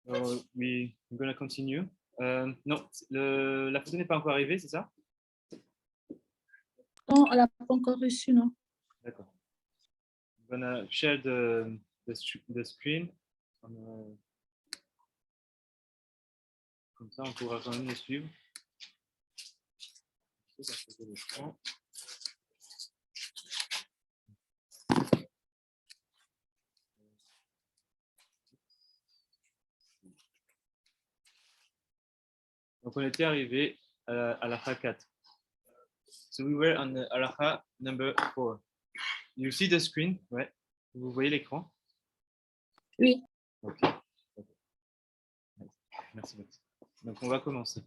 We're gonna continue. Non, la photo n'est pas encore arrivée, c'est ça? Non, elle n'a pas encore reçu, non. D'accord. I'm gonna share the screen. Comme ça, on pourra quand même les suivre. Donc, on était arrivé à la 4. So we were on the halakha number 4. You see the screen, right? Vous voyez l'écran? Oui. Ok. Merci. Donc, on va commencer.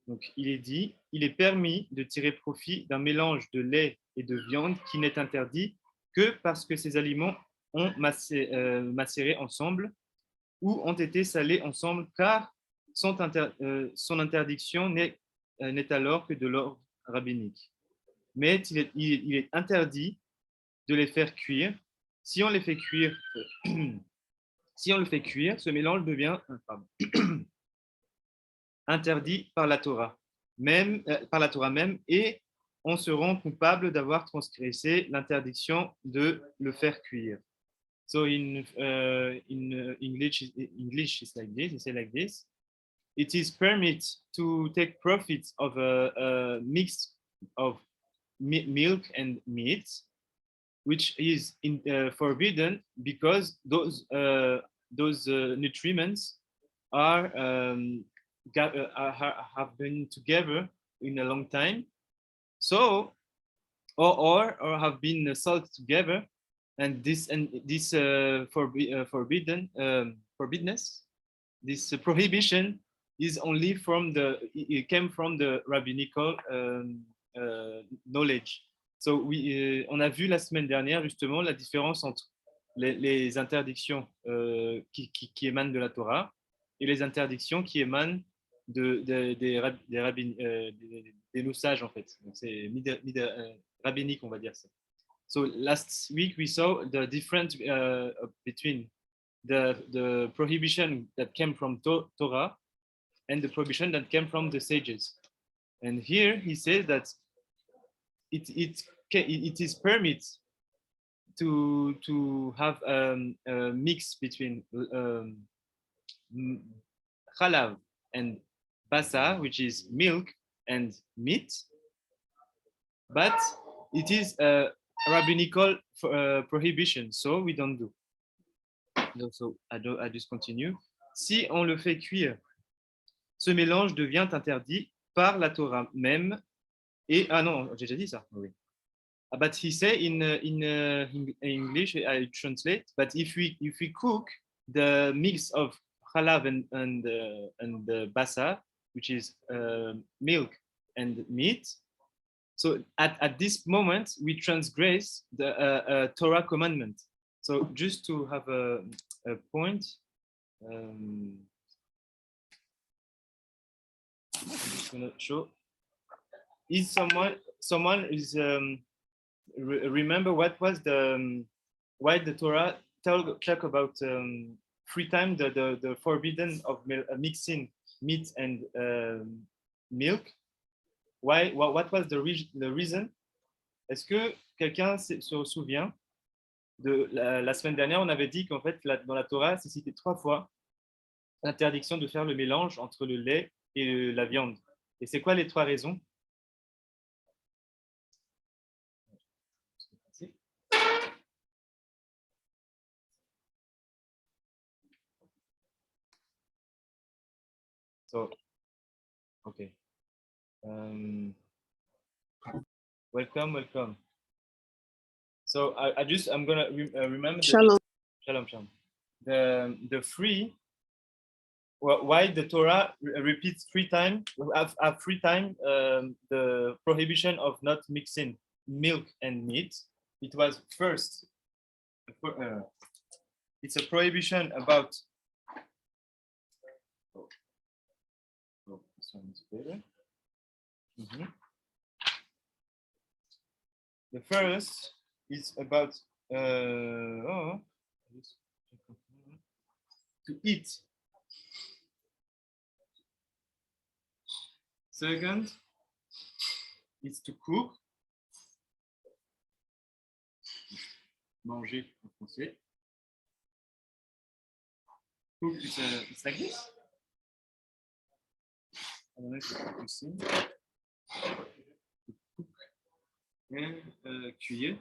Donc, il est dit, il est permis de tirer profit d'un mélange de lait et de viande qui n'est interdit que parce que ces aliments ont macéré ensemble ou ont été salés ensemble, car son interdiction n'est alors que de l'ordre rabbinique. Mais il est interdit de les faire cuire. Si on les fait cuire, ce mélange devient interdit par la Torah même, et on se rend coupable d'avoir transgressé l'interdiction de le faire cuire. So in English it's like this. They say like this: it is permitted to take profit of a mix of milk and meat, which is forbidden because those nutriments are have been together in a long time, so or have been sold together, and this forbiddenness, this prohibition is only it came from the rabbinical knowledge. So on a vu la semaine dernière justement la différence entre les interdictions qui émanent de la Torah et les interdictions qui émanent des nos sages en fait. Donc c'est rabbinique, on va dire ça. So last week we saw the difference between the prohibition that came from Torah and the prohibition that came from the sages. And here he says that it is permitted to have a mix between chalav and basar, which is milk and meat, but it is a rabbinical prohibition, so we don't do. So I just continue. Si on le fait cuire, ce mélange devient interdit par la Torah même. Et non, j'ai déjà dit ça. Oui. But he say in English, I translate. But if we cook the mix of halav and basar, which is milk and meat, so at this moment we transgress the Torah commandment. So just to have a point, I'm just gonna show. Is someone is remember what was the why the Torah talk about 3 times the forbidden of mixing meat and milk? Why? What was the reason? Est-ce que quelqu'un se souvient de la semaine dernière, on avait dit qu'en fait dans la Torah, c'est cité 3 fois l'interdiction de faire le mélange entre le lait et la viande. Et c'est quoi les 3 raisons? So, okay. Welcome. So I'm gonna remember. Shalom. Shalom. The 3. Why the Torah repeats 3 times? 3 times the prohibition of not mixing milk and meat. It was first. It's a prohibition about. This one is better. The first is about to eat Second is to cook. Manger en français. Cook is it's like this. I don't know if you can see. Cook and cuire.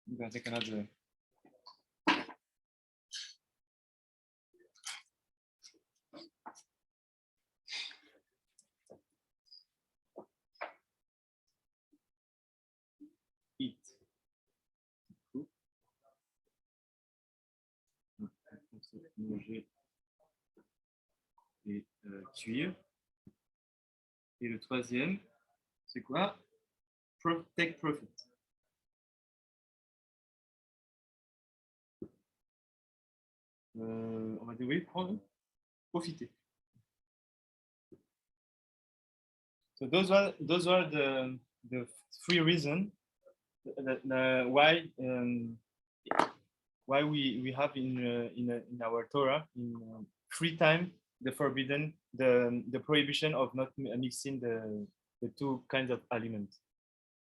I'm gonna take another. Eat. Cook. Manger et cuire. Et le troisième, c'est quoi? Take profit. On va dire oui, prendre, profiter. So those are the three reasons why we have in our Torah in free time the forbidden the prohibition of not mixing the two kinds of aliments.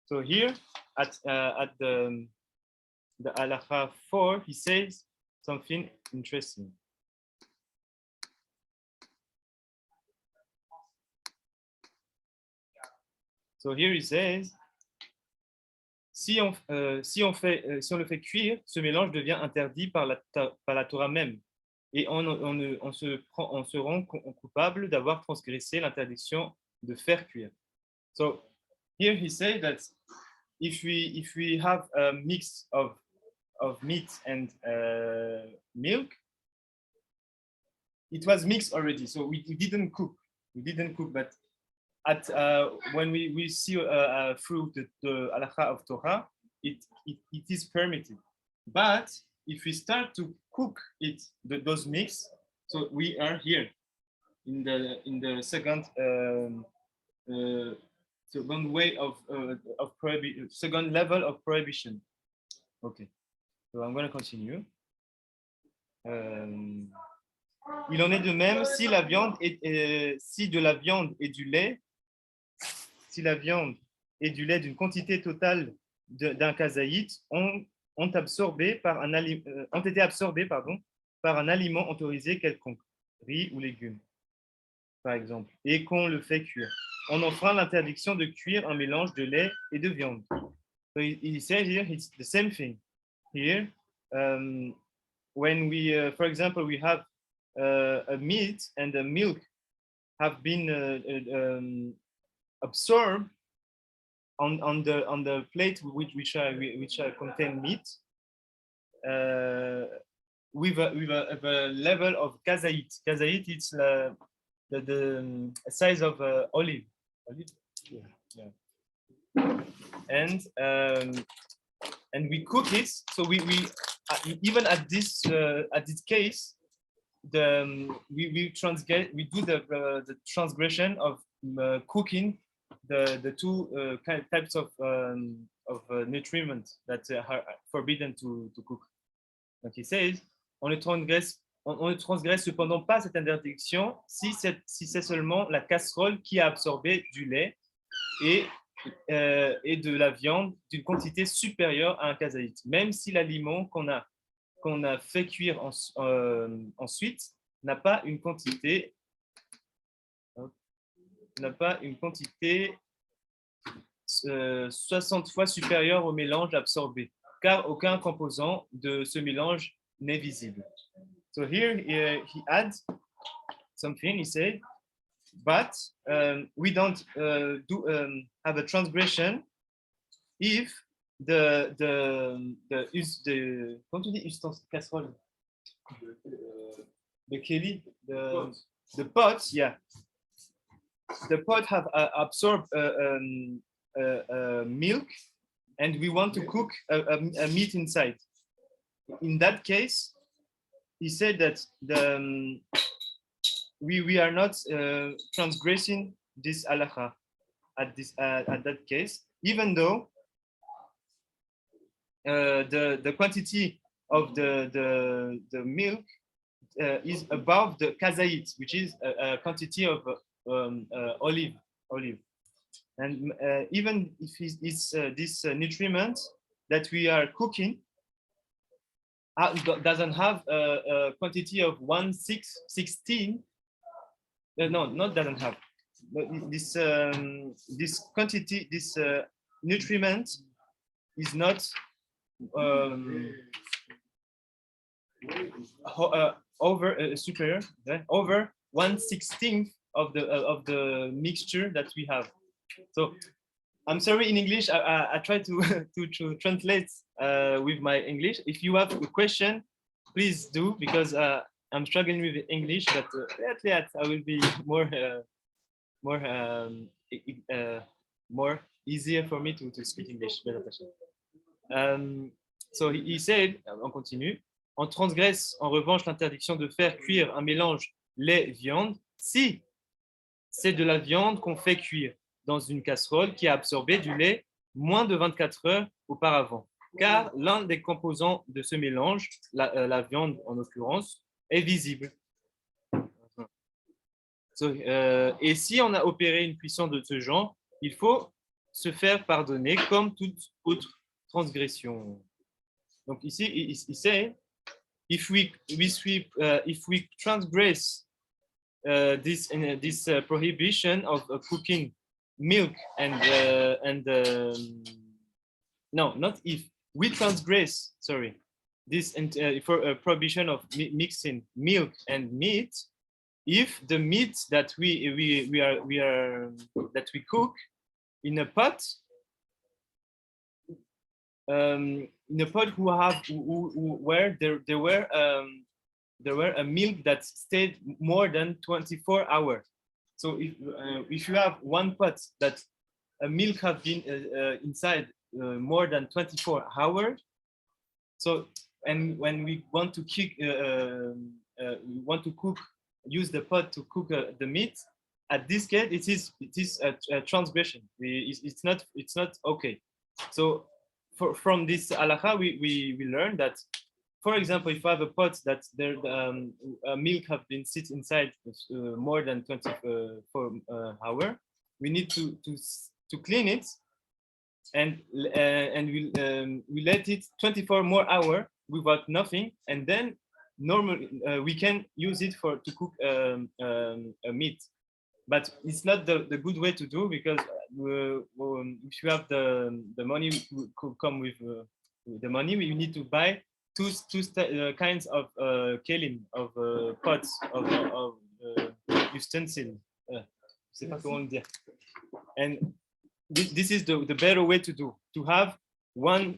So here at the Halakha 4 he says something interesting. So here he says, si on le fait cuire, ce mélange devient interdit par la Torah même, et on se rend coupable d'avoir transgressé l'interdiction de faire cuire. So here he says that if we have a mix of meat and milk, it was mixed already, so we didn't cook, but when we see through the halakha of Torah, it is permitted. But if we start to cook those mix, so we are here in the second way of prohibition, second level of prohibition. Okay, so I'm going to continue. Il en est de même si la viande si de la viande et du lait. Si la viande et du lait d'une quantité totale d'un kazaït ont été absorbés par un aliment autorisé quelconque, riz ou légumes, par exemple, et qu'on le fait cuire, on enfreint l'interdiction de cuire un mélange de lait et de viande. So he said here it's the same thing. Here, when we, for example, we have a meat and the milk have been absorbed on the plate which contain meat with a level of kazaït. Kazaït is the size of olive. Yeah. And we cook it. So we even at this case, we do the transgression of cooking the two types of nutriment that are forbidden to cook. Donc il says, on ne transgresse cependant pas cette interdiction si c'est seulement la casserole qui a absorbé du lait et de la viande d'une quantité supérieure à un kazaït, même si l'aliment qu'on a fait cuire ensuite n'a pas une quantité 60 fois supérieure au mélange absorbé, car aucun composant de ce mélange n'est visible. So here he adds something. He said, but we don't have a transgression if the comment tu dis casserole, the keli, the pot, yeah. The pot have absorbed milk, and we want to cook a meat inside. In that case, he said that we are not transgressing this halakha at that case, even though the quantity of the milk is above the kazaït, which is a quantity of olive. And even if it's this nutriment that we are cooking doesn't have a quantity of 1/16. No, not doesn't have. This quantity, this nutriment is not over superior over 1/16 of the mixture that we have. So I'm sorry in English. I try to to translate with my English. If you have a question, please do, because I'm struggling with English, but at least I will be more easier for me to speak English. So he said, on continue, on transgresse en revanche l'interdiction de faire cuire un mélange lait-viande si c'est de la viande qu'on fait cuire dans une casserole qui a absorbé du lait moins de 24 heures auparavant, car l'un des composants de ce mélange, la viande en l'occurrence, est visible. Et si on a opéré une cuisson de ce genre, il faut se faire pardonner comme toute autre transgression. Donc ici, il sait, if we transgress this prohibition of cooking milk no, not if we transgress, sorry, this for a prohibition of mixing milk and meat, if the meat that we cook in a pot, where there were a milk that stayed more than 24 hours. So if you have one pot that a milk have been inside more than 24 hours, so and when we want to cook, use the pot to cook the meat, at this case it is a transgression. It's not okay. So from this halakha we learn that, for example, if I have a pot that there milk have been sit inside more than 24 hours, we need to clean it, and we let it 24 more hours without nothing, and then normally we can use it to cook a meat. But it's not the good way to do, because if you have the money could come with the money, we need to buy two kinds of kelim, of pots, of utensils. Je sais pas comment le dire. And this is the better way to do, to have one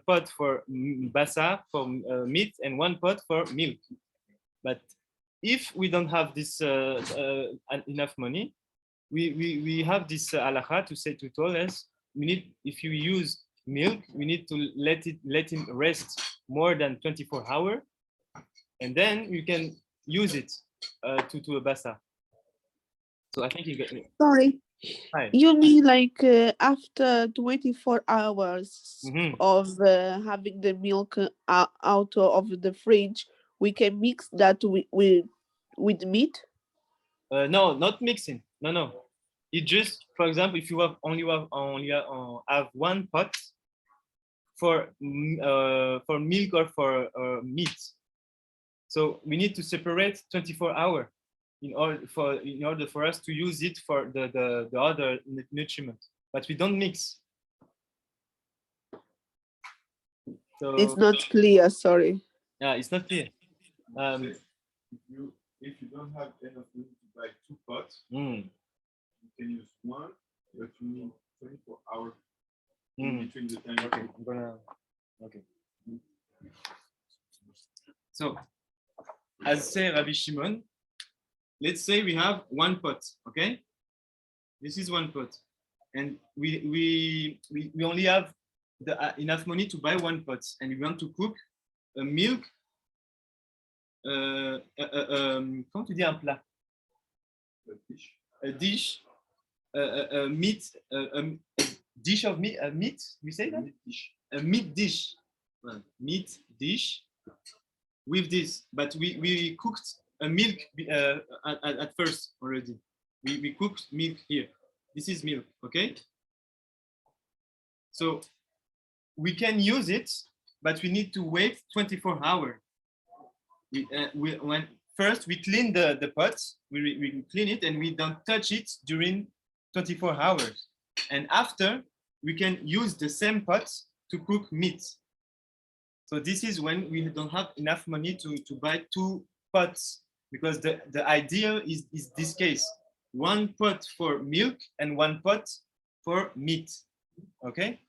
pot for basa, for meat, and one pot for milk. But if we don't have this enough money, we have this halakha to tell us, we need, if you use milk, we need to let him rest more than 24 hours, and then you can use it to a basa. So I think you get me. Sorry. Hi. You mean like after 24 hours of having the milk out of the fridge, we can mix that with meat? No, not mixing. No. It just, for example, if you only have one pot for milk or for meat, so we need to separate 24 hours in order for us to use it for the other nutriment, but we don't mix. So it's not clear, sorry. Yeah, it's not clear. If you don't have enough money to buy two pots, you can use one, but you need 24 hours between the time. Okay, I'm gonna. Okay. So, as say Rabbi Shimon, let's say we have one pot. Okay, this is one pot, and we only have enough money to buy one pot, and we want to cook a milk. Comment tu dis un plat? A dish, a meat, a dish of meat. Meat, we say that? A meat dish. Meat dish with this, but we cooked a milk at first already. We cook milk here. This is milk, okay? So we can use it, but we need to wait 24 hours. First we clean the pot, we clean it and we don't touch it during 24 hours. And after, we can use the same pot to cook meat. So this is when we don't have enough money to buy 2 pots, because the idea is this case, 1 pot for milk and 1 pot for meat. Okay?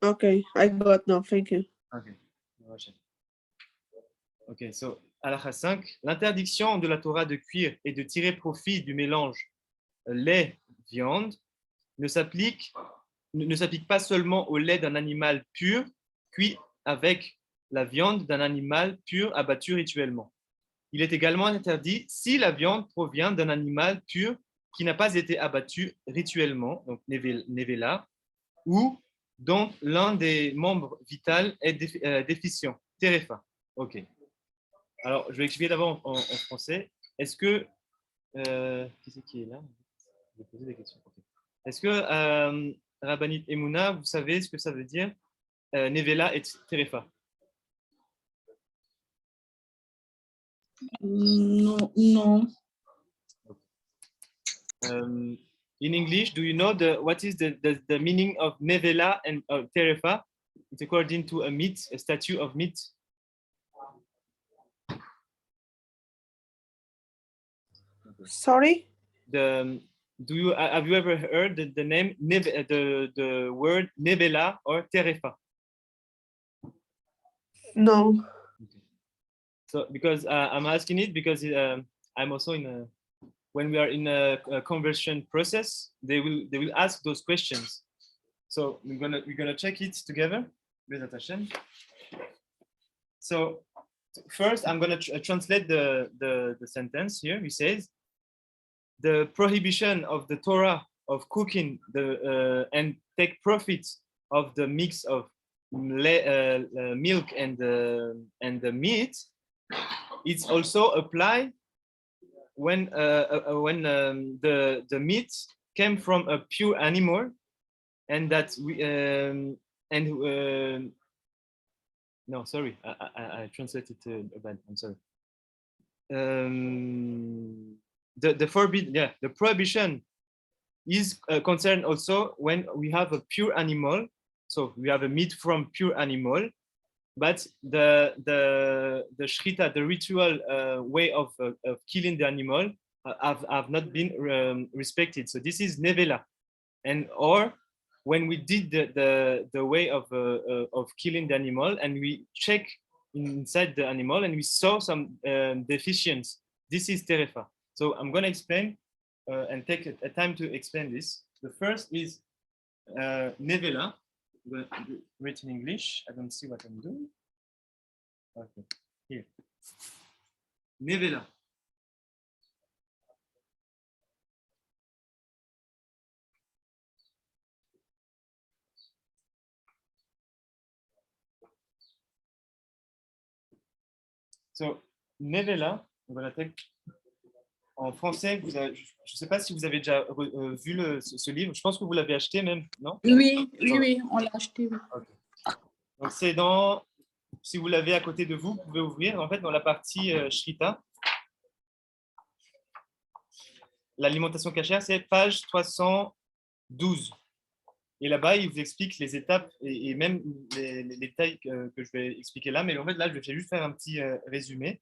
Okay, I got now. Thank you. Okay. Okay, so Halakha 5, l'interdiction de la Torah de cuire et de tirer profit du mélange lait-viande ne s'applique pas seulement au lait d'un animal pur cuit avec la viande d'un animal pur abattu rituellement. Il est également interdit si la viande provient d'un animal pur qui n'a pas été abattu rituellement, donc nevela, ou dont l'un des membres vitaux est déficient, terefa. Ok. Alors, je vais expliquer d'abord en français. Est-ce que... qui c'est qui est là? Je vais poser des questions. Okay. Est-ce que, Rabbanit Emouna, vous savez ce que ça veut dire nevela et terefa? No, no. In English, do you know what is the meaning of nevela and terefa? It's according to a statue of meat. Sorry? Have you ever heard the name the word nevela or terefa? No. Okay. So because I'm asking it because I'm also when we are in a conversion process, they will ask those questions. So we're gonna check it together. So first, I'm gonna translate the sentence here. He says, the prohibition of the Torah of cooking and take profit of the mix of milk and the meat, it's also applied when the meat came from a pure animal, and that no, sorry, I translated bad. I'm sorry. The prohibition is concerned also when we have a pure animal. So we have a meat from pure animal, but the shrita, the ritual way of killing the animal, have not been respected. So this is nevela, and or when we did the way of killing the animal and we check inside the animal and we saw some deficiencies, this is terefa. So I'm going to explain and take a time to explain this. The first is nevela, written in English. I don't see what I'm doing. Okay, here. Nevela. So, nevela, I'm going to take. En français, je ne sais pas si vous avez déjà vu ce livre. Je pense que vous l'avez acheté même, non? Oui, on l'a acheté. Okay. Donc c'est dans, si vous l'avez à côté de vous, vous pouvez ouvrir en fait dans la partie Shrita. L'alimentation cachère, c'est page 312. Et là-bas, il vous explique les étapes et même les détails que je vais expliquer là. Mais en fait, là, je vais juste faire un petit résumé.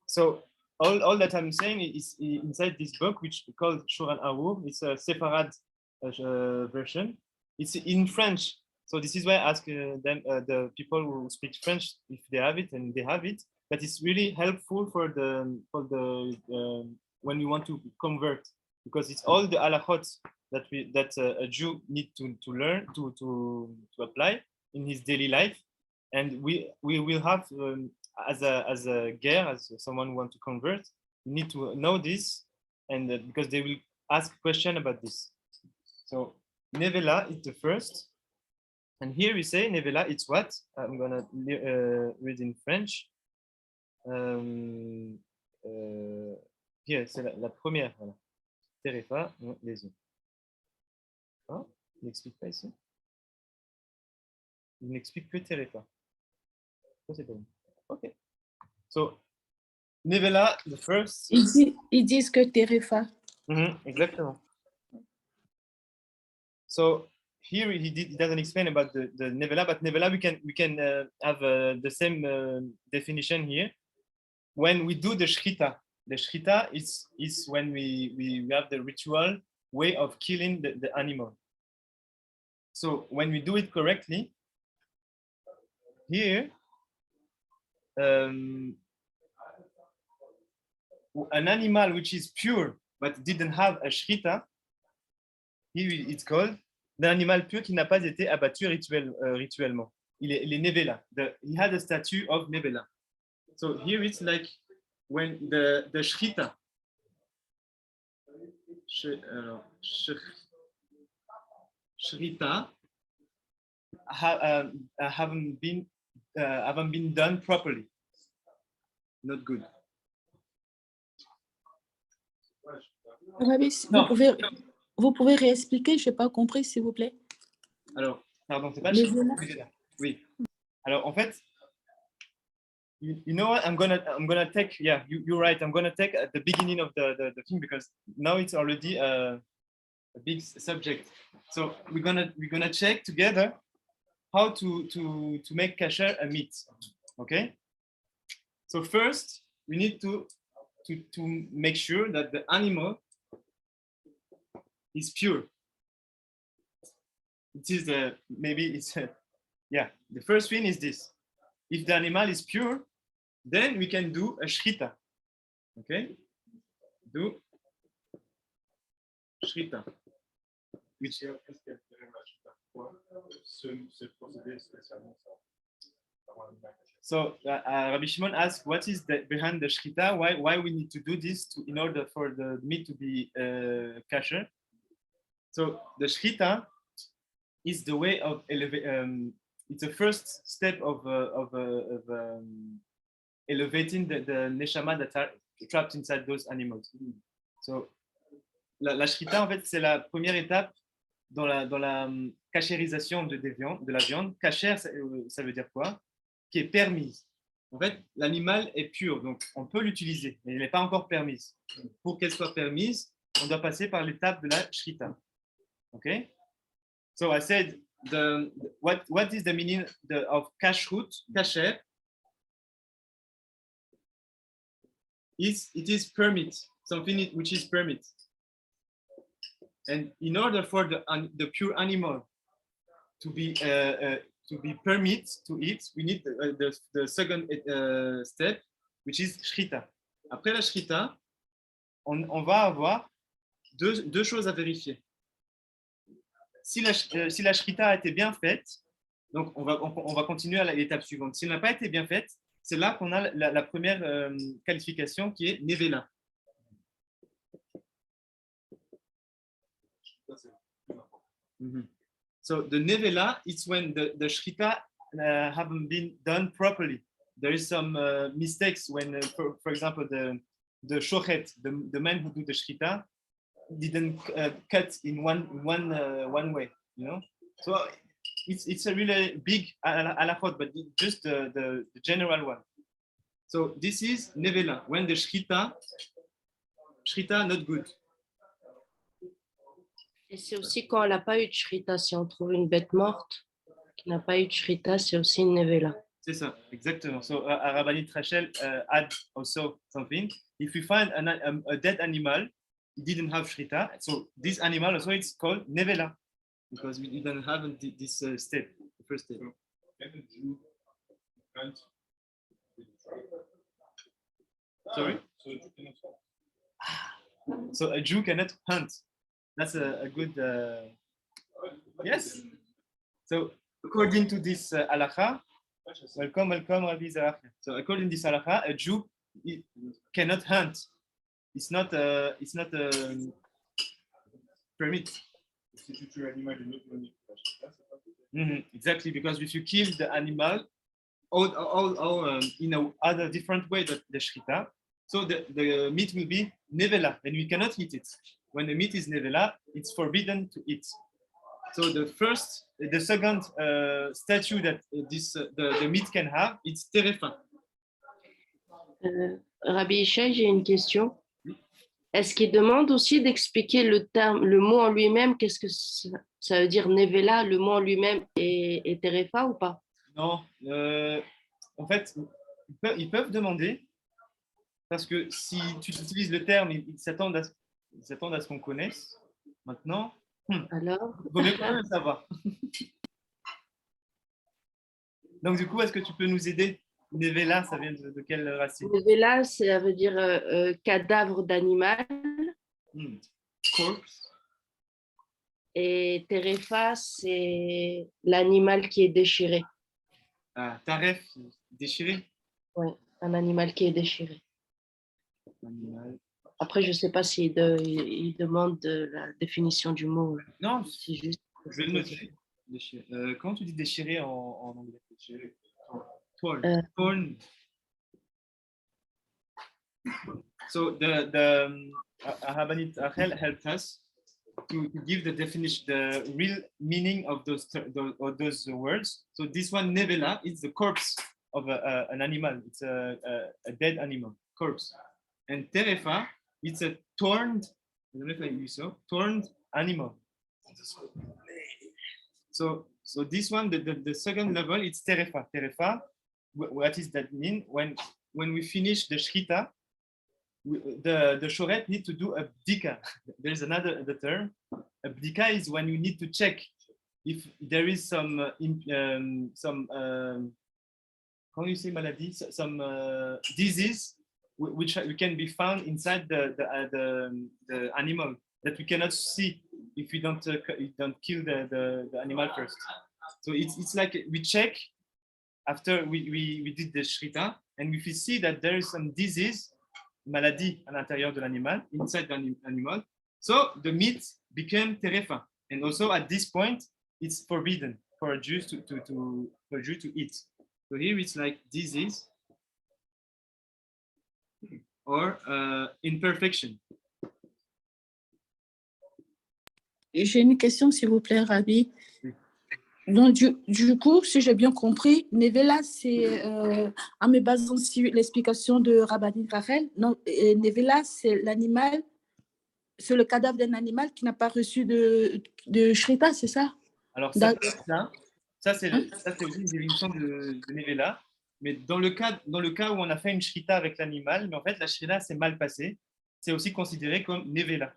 So all that I'm saying is inside this book, which is called Shuran Aruch. It's a Sepharad version. It's in French. So this is why I ask the people who speak French if they have it, and they have it. But it's really helpful for the when you want to convert, because it's all the halakhot that a Jew need to learn to apply in his daily life, and we will have. As a ger, as someone who wants to convert, you need to know this, and because they will ask question about this. So nevela is the first, and here we say nevela. It's what I'm gonna read in French. Here, c'est la première. Voilà. Terefa, les yeux. Hein? Il n'explique pas ici. Il n'explique que Terefa. Ça, c'est bon. OK. So, Nevela, the first. Ils disent que Terefa. Exactement. So here he doesn't explain about the Nevela, but Nevela we can have the same definition here. When we do the Shrita is when we have the ritual way of killing the animal. So when we do it correctly, here an animal which is pure but didn't have a Shrita, here it's called l'animal pur qui n'a pas été abattu rituellement. Il est Nevela. He had a statue of Nevela. So here it's like when the Shrita haven't been done properly. Not good. Rabbi, vous pouvez réexpliquer, je n'ai pas compris, s'il vous plaît. Alors, pardon, c'est pas oui. Alors, en fait, you know what? I'm gonna take. Yeah, you're right. I'm gonna take at the beginning of the thing because now it's already a big subject. So we're gonna check together how to make kasher a meat. Okay. So first, we need to make sure that the animal is pure. It is the first thing is this. If the animal is pure, then we can do a shrita. Okay? Do shrita. Which so Rabbi Shimon asked, what is behind the shrita? Why we need to do this in order for the meat to be kosher? So the shrita is the way of it's the first step of elevating the neshama that are trapped inside those animals. So la shrita en fait c'est la première étape dans la cachérisation de la viande. Kasher ça veut dire quoi? Qui est permise. En fait, l'animal est pur, donc on peut l'utiliser, mais elle n'est pas encore permise. Pour qu'elle soit permise, on doit passer par l'étape de la shrita. Okay? So I said, what is the meaning of kashrut? Kasher it is permit, something which is permit. And in order for the pure animal to be permit to eat, we need the second step, which is shrita. Après la shrita, on va avoir deux choses à vérifier. Si la shrita a été bien faite, donc on va continuer à l'étape suivante. Si elle n'a pas été bien faite, c'est là qu'on a la première qualification qui est nevela. So the nevela is when the shrita haven't been done properly. There is some mistakes when, for example, the shochet, the man who do the shrita, didn't cut in one way, you know. So it's a really big halakhot, but just the general one. So this is nevela when the shrita not good. Et c'est aussi quand elle n'a pas eu de shrita. Si on trouve une bête morte qui n'a pas eu de shrita, c'est aussi une nevela. C'est ça, exactement. So Rabbanit Rachel add also something. If we find a dead animal, it didn't have shrita, so this animal also it's called nevela because we didn't have this step, the first step. Sorry? So a Jew cannot hunt. That's a good yes. So according to this halakha, welcome Rabbi Zarach. So according to this halakha, a Jew cannot hunt. It's not permit. Exactly, because if you kill the animal all in a other different way than the shrita, So the meat will be nevela, and we cannot eat it. When the meat is nevela, it's forbidden to eat. So the second statue that the meat can have, it's terefa. Rabbi Yishai, j'ai une question. Est-ce qu'il demande aussi d'expliquer le mot en lui-même, qu'est-ce que ça veut dire nevela, le mot en lui-même et terefa ou pas? Non, en fait, ils peuvent demander, parce que si tu utilises le terme, ils s'attendent à ce qu'on connaisse. Maintenant, alors, il vaut mieux quand même le savoir. Donc, du coup, est-ce que tu peux nous aider? Nevela, ça vient de quelle racine? nevela, ça veut dire cadavre d'animal. Corpse. Et terefa, c'est l'animal qui est déchiré. Ah, taref, déchiré? Oui, un animal qui est déchiré. Animal. Après, je ne sais pas s'il demande la définition du mot. Non, c'est juste. Je vais le noter. Comment tu dis déchiré en anglais? Déchiré. Torn. Torn. So the Rabbanit Rachel helped us to give the definition, the real meaning of those words. So this one, nevela, is the corpse of an animal. It's a dead animal, corpse. And terefa, it's a torn, I don't know if I use so, torn animal. So this one, the second level, it's terefa. Terefa, what does that mean? When we finish the shchita, the shoret need to do a bdika. There's another term. A bdika is when you need to check if there is some how do you say maladie? Some disease which can be found inside the animal that we cannot see if we don't kill the animal first. So it's like we check after we did the shrita, and if we see that there is some disease, maladie à l'intérieur de l'animal, inside the animal, so the meat became terefa, and also at this point it's forbidden for a Jew to eat. So here it's like disease or imperfection. J'ai une question, s'il vous plaît, Rabbi. Donc, du coup, si j'ai bien compris, nevela, c'est, en me basant sur l'explication de Rabbanit Rachel, nevela, c'est l'animal, c'est le cadavre d'un animal qui n'a pas reçu de shrita, c'est ça? Alors, ça c'est aussi une définition de nevela, mais dans le cas où on a fait une shrita avec l'animal, mais en fait, la shrita s'est mal passée, c'est aussi considéré comme nevela.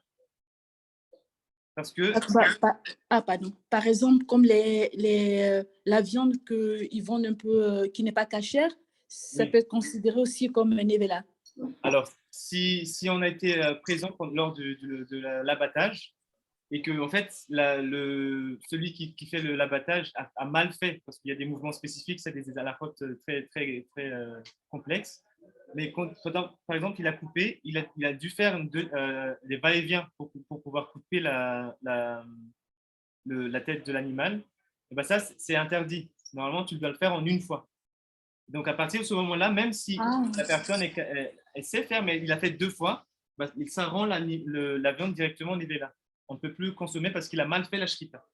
Parce que... pardon. Par exemple, comme la viande qu'ils vendent un peu, qui n'est pas cachère, ça peut être considéré aussi comme un nevela. Alors, si on a été présent lors de l'abattage et que en fait, celui qui fait l'abattage a mal fait, parce qu'il y a des mouvements spécifiques, c'est des halakhot très, très, très complexes. Mais par exemple, il a coupé, il a dû faire des va-et-vient pour pouvoir couper la tête de l'animal. Et ben ça, c'est interdit. Normalement, tu dois le faire en une fois. Donc, à partir de ce moment-là, même si la personne elle sait faire, mais il a fait 2 fois, bah, ça rend la viande directement nevela. On ne peut plus consommer parce qu'il a mal fait la shrita.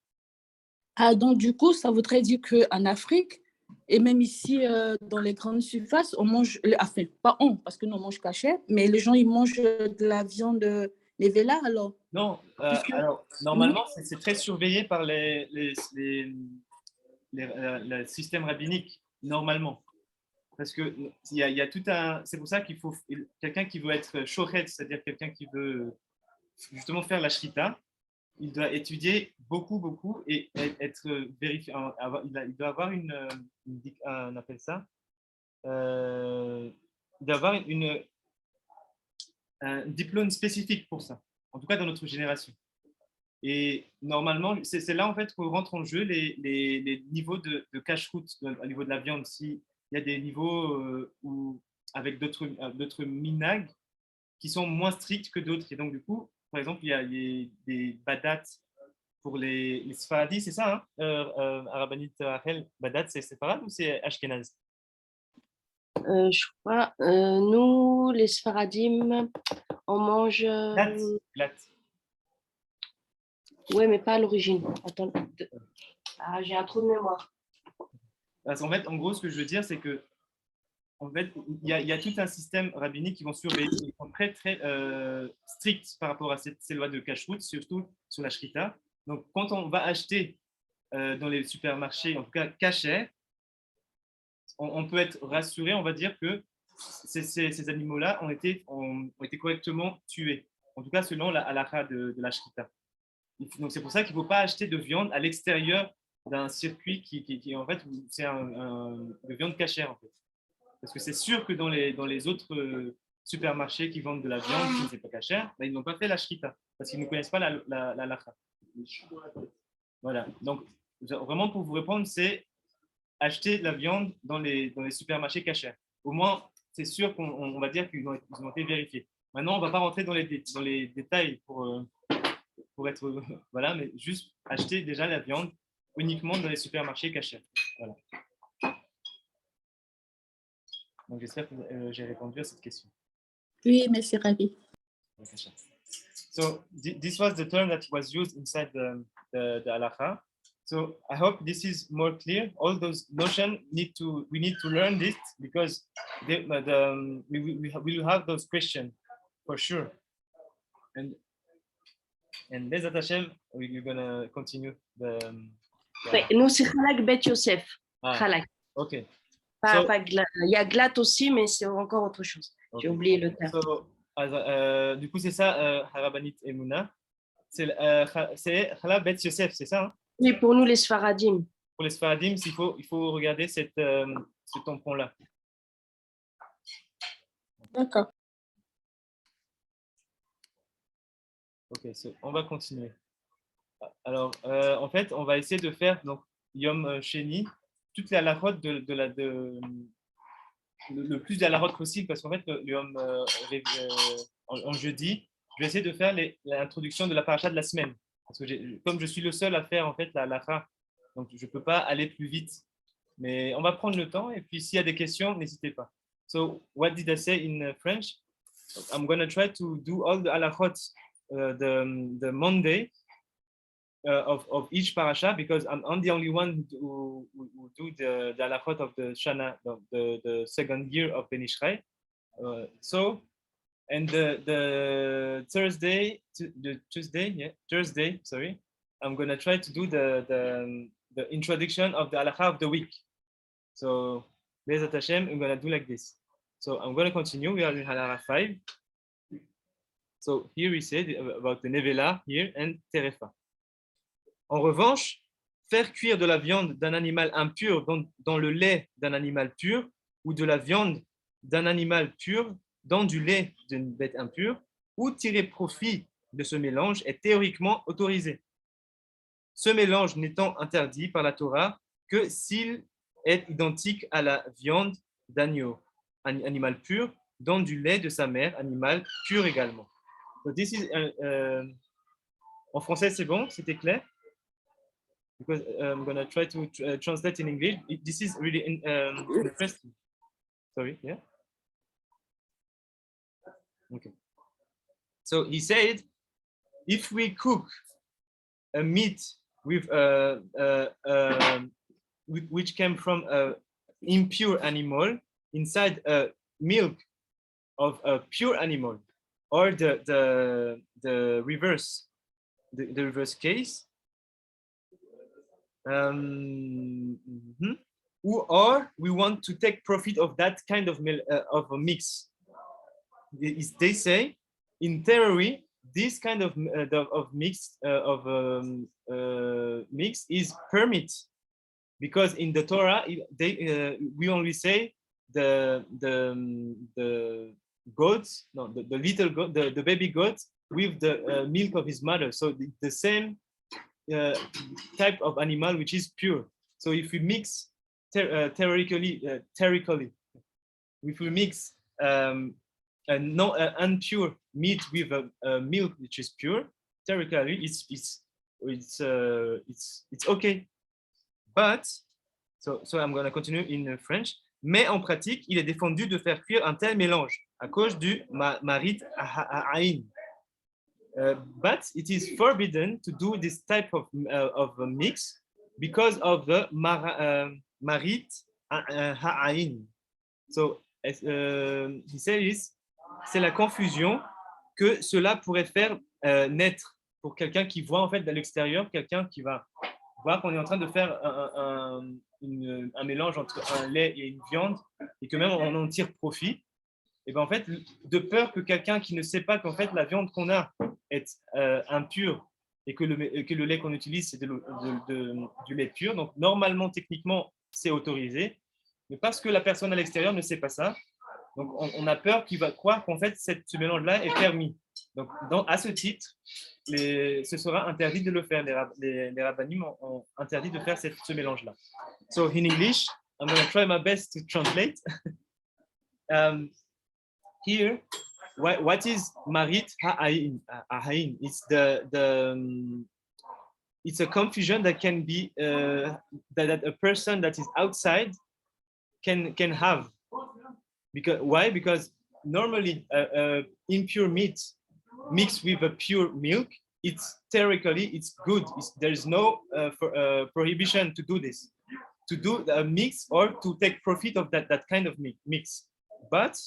Ah, donc du coup, ça voudrait dire qu'en Afrique, et même ici, dans les grandes surfaces, on mange, enfin, pas on, parce que nous, on mange cachère, mais les gens, ils mangent de la viande nevela, alors? Non, alors, normalement, c'est très surveillé par le système rabbinique, normalement. Parce que il y a tout un... C'est pour ça qu'il faut quelqu'un qui veut être shoret, c'est-à-dire quelqu'un qui veut justement faire la shrita, il doit étudier beaucoup et être vérifié. Il doit avoir on appelle ça, il doit avoir un diplôme spécifique pour ça, en tout cas dans notre génération. Et normalement, c'est là en fait qu'on rentre en jeu les niveaux de cache-route au niveau de la viande. S'il y a des niveaux avec d'autres minag qui sont moins stricts que d'autres. Et donc, du coup, par exemple, il y a des badat pour les Sfaradis, c'est ça, hein? Rabbanit Rachel, badat, c'est séparate ou c'est ashkenaz? Je crois, nous, les Sfaradim, on mange... Glatte. Oui, mais pas à l'origine. Attends. Ah, j'ai un trou de mémoire. Parce qu'en fait, en gros, ce que je veux dire, c'est que en fait, il y a tout un système rabbinique qui vont surveiller, ils sont très très stricts par rapport à ces lois de cache-route, surtout sur la shrita. Donc, quand on va acheter dans les supermarchés, en tout cas cachers, on peut être rassuré, on va dire que ces animaux-là ont été correctement tués. En tout cas, selon la halakha de la shrita. Donc, c'est pour ça qu'il ne faut pas acheter de viande à l'extérieur d'un circuit qui en fait, c'est de viande cachère, en fait. Parce que c'est sûr que dans les autres supermarchés qui vendent de la viande qui n'est pas cachère, ils n'ont pas fait la shrita, parce qu'ils ne connaissent pas la halakha. Voilà. Donc, vraiment, pour vous répondre, c'est acheter de la viande dans les supermarchés cachers. Au moins, c'est sûr qu'on va dire qu'ils ont été vérifiés. Maintenant, on ne va pas rentrer dans les détails pour être voilà, mais juste acheter déjà la viande uniquement dans les supermarchés cachers. Voilà. Donc j'espère que j'ai répondu à cette question. Oui, merci Ravi. So this was the term that was used inside the halakha. So I hope this is more clear. All those notions we need to learn this because we will have those questions for sure. And Bezat Hashem, we're gonna continue the. Ouais, nous, c'est Halak Bet Yosef. Halak. Ok. Il y a glatte aussi, mais c'est encore autre chose. Okay. J'ai oublié le terme. So, du coup, c'est ça, Harabanit et Mouna. C'est Halak Bet Yosef, c'est ça? Hein? Oui, pour nous, les Sfaradim. Pour les Sfaradim, il faut regarder ce tampon-là. D'accord. Ok, on va continuer. Alors, en fait, on va essayer de faire donc Yom Sheni, toutes les halakhot le plus de halakhot possible, parce qu'en fait, en jeudi, je vais essayer de faire l'introduction de la paracha de la semaine. Parce que comme je suis le seul à faire en fait la halakha, donc je ne peux pas aller plus vite. Mais on va prendre le temps, et puis s'il y a des questions, n'hésitez pas. So, what did I say in French? I'm going to try to do all the halakhot the Monday of each parasha, because I'm the only one who do the halachot of the Shana, the second year of the Nishrei. So, and the Thursday, sorry, I'm gonna try to do the introduction of the halacha of the week. So, Bezat Hashem, I'm gonna do like this. So I'm gonna continue. We are in halacha 5. So here we said about the nevela here and terefa. En revanche, faire cuire de la viande d'un animal impur dans le lait d'un animal pur ou de la viande d'un animal pur dans du lait d'une bête impure ou tirer profit de ce mélange est théoriquement autorisé. Ce mélange n'étant interdit par la Torah que s'il est identique à la viande d'agneau, animal pur, dans du lait de sa mère, animal pur également. So this is, en français, c'est bon? C'était clair? Because I'm going to try to translate in English. This is really interesting. Sorry, yeah? Okay. So he said, if we cook a meat with which came from an impure animal inside a milk of a pure animal, or the reverse, the reverse case, or we want to take profit of that kind of a mix. They say, in theory, this kind of mix mix is permit, because in the Torah we only say the goats, no, the little goat, the baby goat with the milk of his mother. So the same type of animal which is pure. So if we mix theoretically, if we mix unpure meat with a milk which is pure, theoretically it's okay. But so I'm going to continue in French. Mais en pratique, il est défendu de faire cuire un tel mélange à cause du marit ha'ain. But it is forbidden to do this type of a mix because of the marit ha'ain. So he says, c'est la confusion que cela pourrait faire naître pour quelqu'un qui voit en fait de l'extérieur, quelqu'un qui va voir qu'on est en train de faire un mélange entre un lait et une viande et que même on en tire profit. Et ben en fait, de peur que quelqu'un qui ne sait pas qu'en fait la viande qu'on a est impure et que le lait qu'on utilise c'est du lait pur, donc normalement, techniquement, c'est autorisé, mais parce que la personne à l'extérieur ne sait pas ça, donc on a peur qu'il va croire qu'en fait ce mélange-là est permis. Donc à ce titre, ce sera interdit de le faire. Les rabbinim ont interdit de faire ce mélange-là. So in English, I'm going to try my best to translate. Here, what is marit ha'ain? It's it's a confusion that can be that a person that is outside can have. Why? Because normally impure meat mixed with a pure milk, theoretically it's good. There is no prohibition to do this, to do a mix or to take profit of that kind of mix. But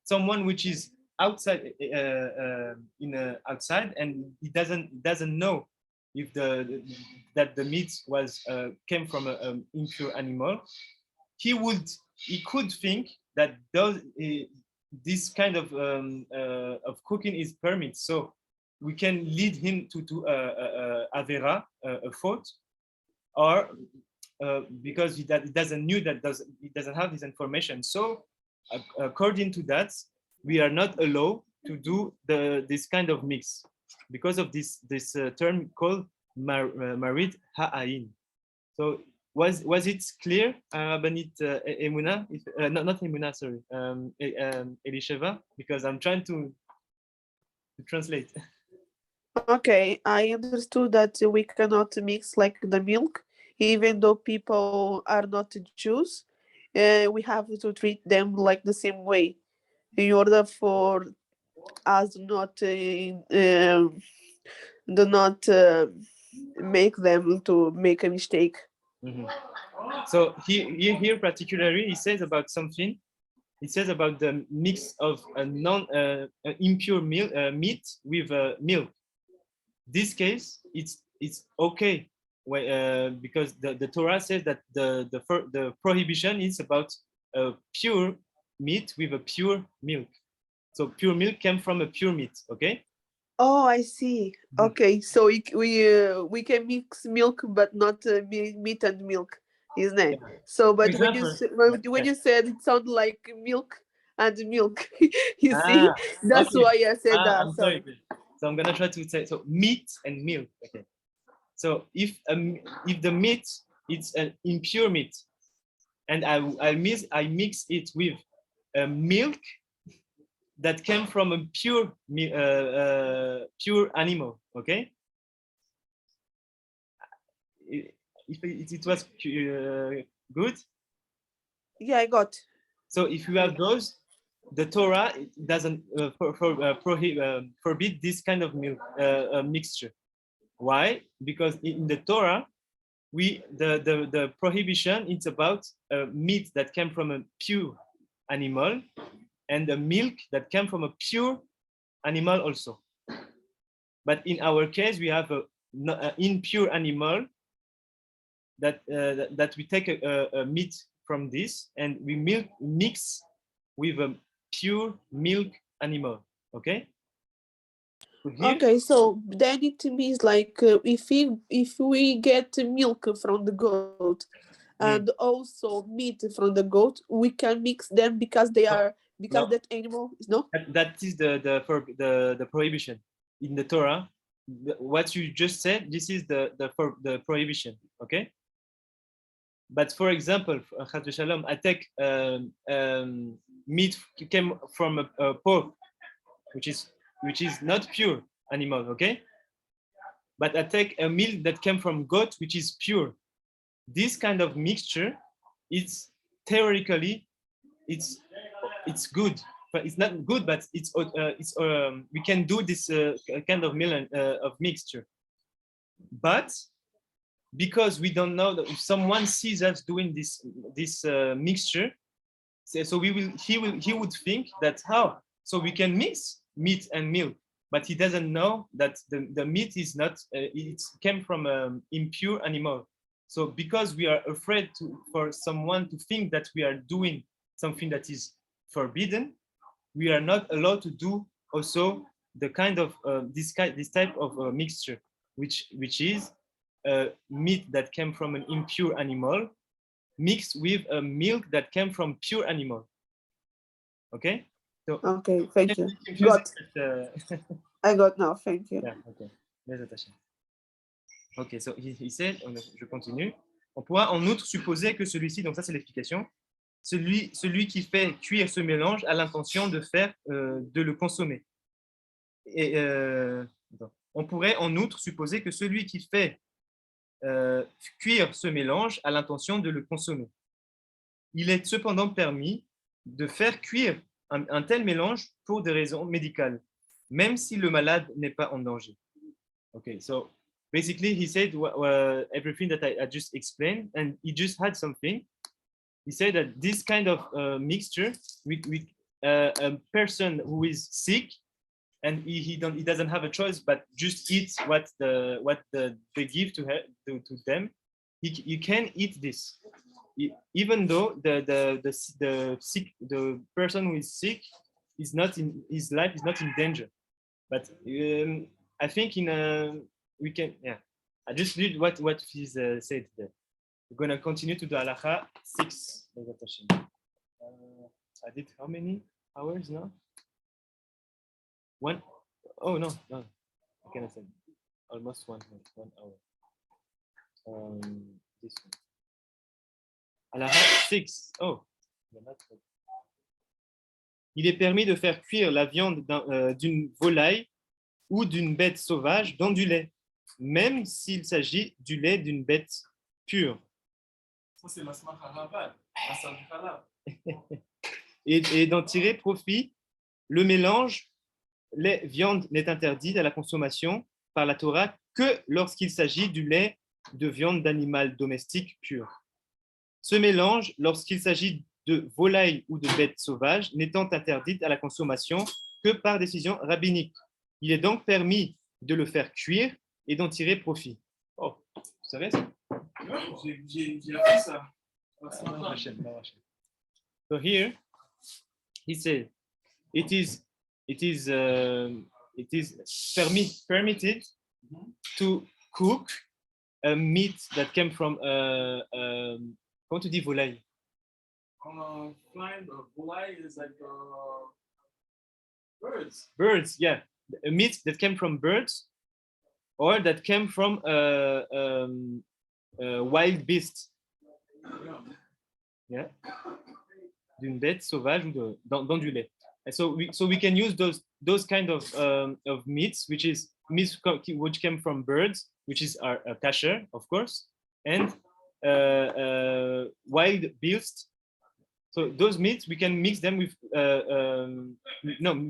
someone which is outside outside and he doesn't know if that the meat came from an impure animal, he could think that this kind of cooking is permitted, so we can lead him to avera, a fault, or because he doesn't have this information. So according to that, we are not allowed to do this kind of mix because of this term called marit ha'ain. So was it clear, Banit Emuna? Not Emuna, sorry, Elisheva, because I'm trying to translate. Okay, I understood that we cannot mix like the milk, even though people are not Jews. We have to treat them like the same way in order for us not do not make them to make a mistake. Mm-hmm. So here particularly, he says about something. It says about the mix of a impure meat with milk. This case, it's okay, because the Torah says that the prohibition is about pure meat with a pure milk. So pure milk came from a pure meat, okay? Oh, I see. Okay, so we can mix milk, but not meat and milk, isn't it? Yeah. So, but when you said it sounded like milk and milk, you see, that's okay. Why I said that. I'm sorry. So I'm gonna try to say so meat and milk. Okay. So if the meat it's an impure meat, and I mix it with milk that came from a pure animal, okay? If it was good? Yeah, I got. So if you have those, the Torah doesn't forbid this kind of milk mixture. Why? Because in the Torah, the prohibition it's about meat that came from a pure animal and the milk that came from a pure animal also. But in our case, we have an impure animal that we take a meat from this and we mix with a pure milk animal. Okay. Okay, so then it means like if we get milk from the goat and also meat from the goat, we can mix them because they are that animal is no. That is the prohibition in the Torah. What you just said, this is the prohibition. Okay. But for example, I take meat came from a pork, which is not pure animal, okay? But I take a milk that came from goat, which is pure. This kind of mixture is theoretically it's good, but it's not good, but we can do this kind of of mixture. But because we don't know that if someone sees us doing this mixture, so he would think that how so we can mix meat and milk, but he doesn't know that the meat is not it came from an impure animal. So because we are afraid for someone to think that we are doing something that is forbidden, we are not allowed to do also the kind of this type of mixture, which is meat that came from an impure animal mixed with a milk that came from pure animal. Okay? So, okay, thank you. Got. I got now, thank you. Yeah, okay. Ok, so he said, je continue. On pourra en outre supposer que celui-ci, donc ça c'est l'explication, celui qui fait cuire ce mélange a l'intention de le consommer. Et on pourrait en outre supposer que celui qui fait cuire ce mélange a l'intention de le consommer. Il est cependant permis de faire cuire un tel mélange pour des raisons médicales, même si le malade n'est pas en danger. Okay, so basically he said everything that I just explained, and he just had something. He said that this kind of mixture with a person who is sick and he doesn't have a choice but just eat what they give to them. You can eat this, even though the person who is sick is not in his life is not in danger. But I think we can I just read what he's said there. We're going to continue to the Halakha 6. I did how many hours now? One? Oh, no. I cannot say. Almost 1 hour. This one. Halakha 6. Oh. Il est permis de faire cuire la viande d'une volaille ou d'une bête sauvage dans du lait, même s'il s'agit du lait d'une bête pure. Ça, c'est la smacha et d'en tirer profit. Le mélange lait-viande n'est interdit à la consommation par la Torah que lorsqu'il s'agit du lait de viande d'animal domestique pur. Ce mélange, lorsqu'il s'agit de volaille ou de bêtes sauvages, n'étant interdite à la consommation que par décision rabbinique. Il est donc permis de le faire cuire et d'en tirer profit. Oh, vous savez ça? J'ai appris ça. So here, he said, it is permitted to cook a meat that came from comment tu dis volaille? Flying volaille is like birds. Birds, yeah. A meat that came from birds or that came from wild beast. Yeah. D'une bête sauvage ou dans du lait. And so we can use those kind of meats, which is meats which came from birds, which is our kasher, of course, and wild beasts. So those meats we can mix them with no,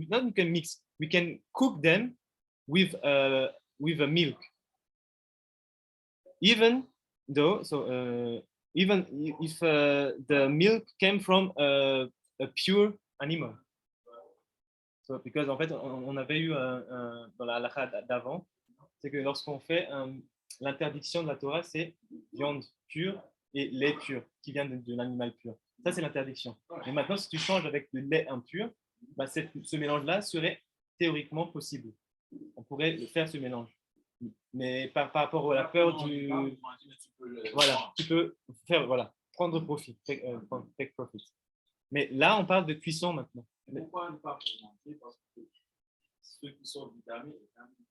not we can mix. We can cook them with a milk. Even though, even if the milk came from a pure animal. So, because en fait, on avait eu dans la halakha d'avant, c'est que lorsqu'on fait l'interdiction de la Torah, c'est viande pure et lait pur qui vient de l'animal pur. Ça, c'est l'interdiction. Et maintenant, si tu changes avec du lait impur, bah, ce mélange-là serait théoriquement possible. On pourrait faire ce mélange. Mais par rapport à la peur du... Voilà, tu peux faire, voilà, prendre profit, take profit. Mais là, on parle de cuisson maintenant. Pourquoi ne pas manger? Parce que ceux qui sont vitamines,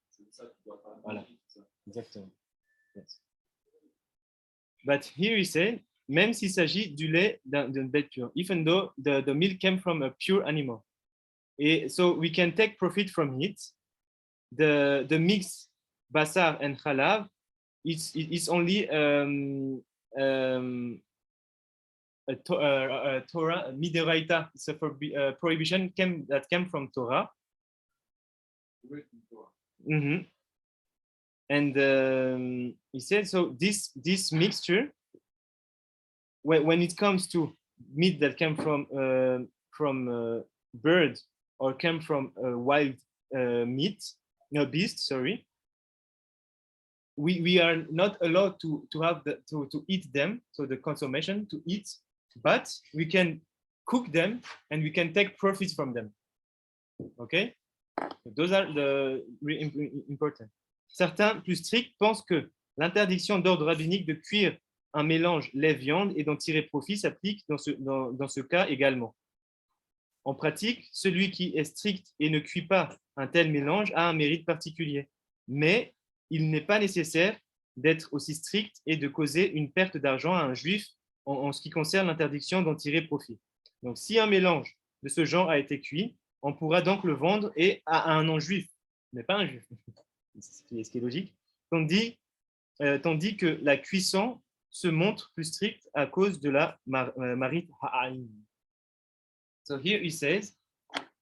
c'est ça que tu dois pas. Voilà, exactement. Yes. But here he said, même s'il s'agit du lait d'une bête pure, even though the milk came from a pure animal. Et so we can take profit from it. The mix basar and halav, it's only Torah midoraita. It's a prohibition that came from Torah. Mm-hmm. And he said, so this mixture, when it comes to meat that came from bird or came from wild beast, sorry, we are not allowed to have to eat them, so the consumption to eat, but we can cook them and we can take profits from them. Okay, those are the really important. Certains plus stricts pensent que l'interdiction d'ordre rabbinique de cuire un mélange lait-viande et d'en tirer profit s'applique dans ce cas également. En pratique, celui qui est strict et ne cuit pas un tel mélange a un mérite particulier, mais il n'est pas nécessaire d'être aussi strict et de causer une perte d'argent à un juif en ce qui concerne l'interdiction d'en tirer profit. Donc, si un mélange de ce genre a été cuit, on pourra donc le vendre à un non-juif, mais pas un juif, ce qui est logique, tandis que la cuisson se montre plus stricte à cause de la marit ha'ain. So here he says,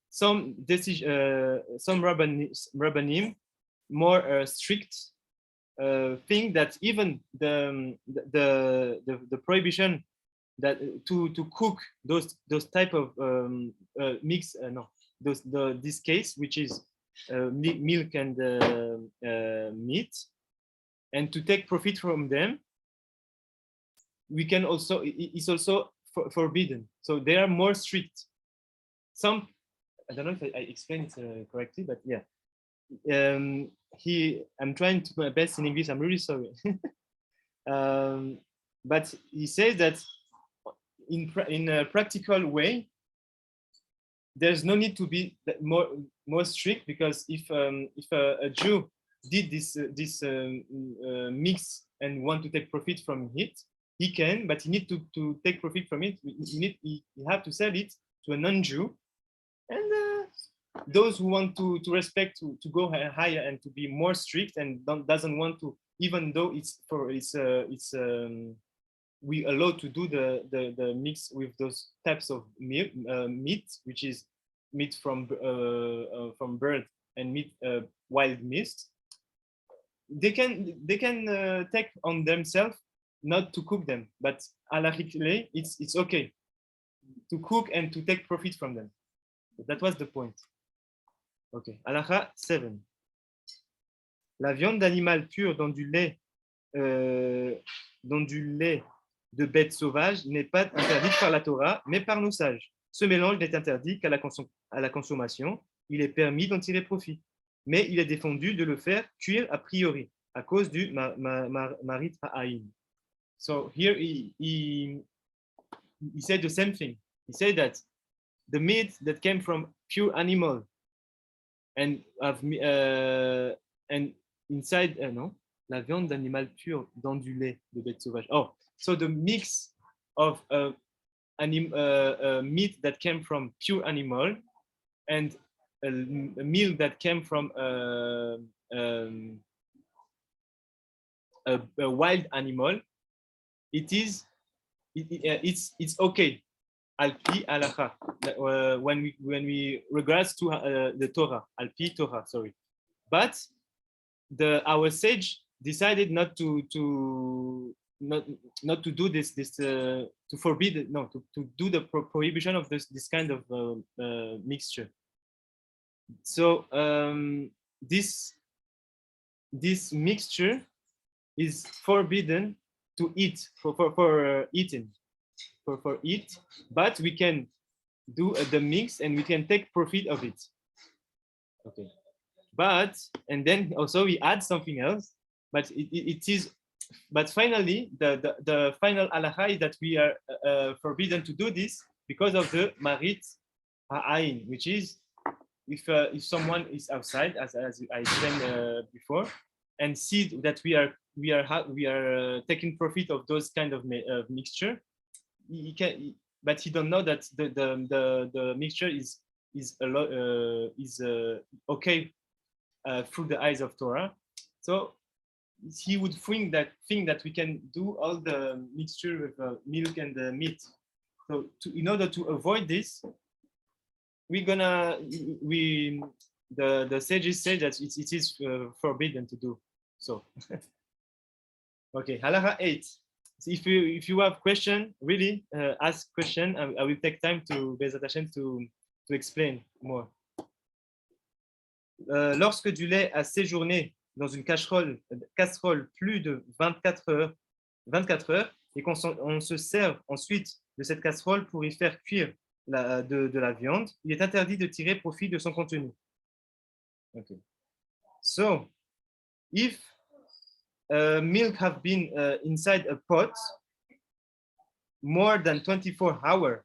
some rabbanim more strict think that even the prohibition that to cook those type of mix this case, which is milk and meat, and to take profit from them, we can also, it's also forbidden. So they are more strict. Some, I don't know if I explained it correctly, but yeah. I'm trying to do my best in English. I'm really sorry. But he says that in a practical way, there's no need to be more strict, because if a Jew did this mix and want to take profit from it, he can, but he need to take profit from it. He have to sell it to a non-Jew, and those who want to respect, to go higher and to be more strict and doesn't want to, even though we allow to do the mix with those types of meat, which is meat from bird and meat wild meat, they can take on themselves not to cook them, but halachically it's okay to cook and to take profit from them. But that was the point. Okay. Halakha 7. La viande d'animal pur dans du lait de bêtes sauvages n'est pas interdite par la Torah, mais par nos sages. Ce mélange n'est interdit qu'à la consommation. Il est permis d'en tirer profit, mais il est défendu de le faire cuire a priori à cause du marit ha'ain. So here he said the same thing. He said that the meat that came from pure animal and inside la viande d'animal pur dans du lait de bête sauvage. Oh, so the mix of meat that came from pure animal and a meal that came from a wild animal, it's okay. Alpi halacha, when we regards to the Torah, alpi Torah, sorry, but our sage decided not to do this to forbid to do the prohibition of this kind of mixture. So this mixture is forbidden to eat for eating. For it, but we can do the mix and we can take profit of it. Okay, and then also we add something else, but but finally the final halacha is that we are forbidden to do this because of the marit ha'ain, which is if someone is outside, as I explained before, and see that we are taking profit of those kind of mixture. He can, but he don't know that the mixture is okay through the eyes of Torah. So he would think that we can do all the mixture with milk and the meat So in order to avoid this, the sages say that it is forbidden to do so. Okay, halakha 8. So if you have question, really ask question. I will take time to explain more. Lorsque du lait a séjourné dans une casserole plus de 24 heures et on se sert ensuite de cette casserole pour y faire cuire de la viande, il est interdit de tirer profit de son contenu. Okay. So, if milk have been inside a pot more than 24 hours,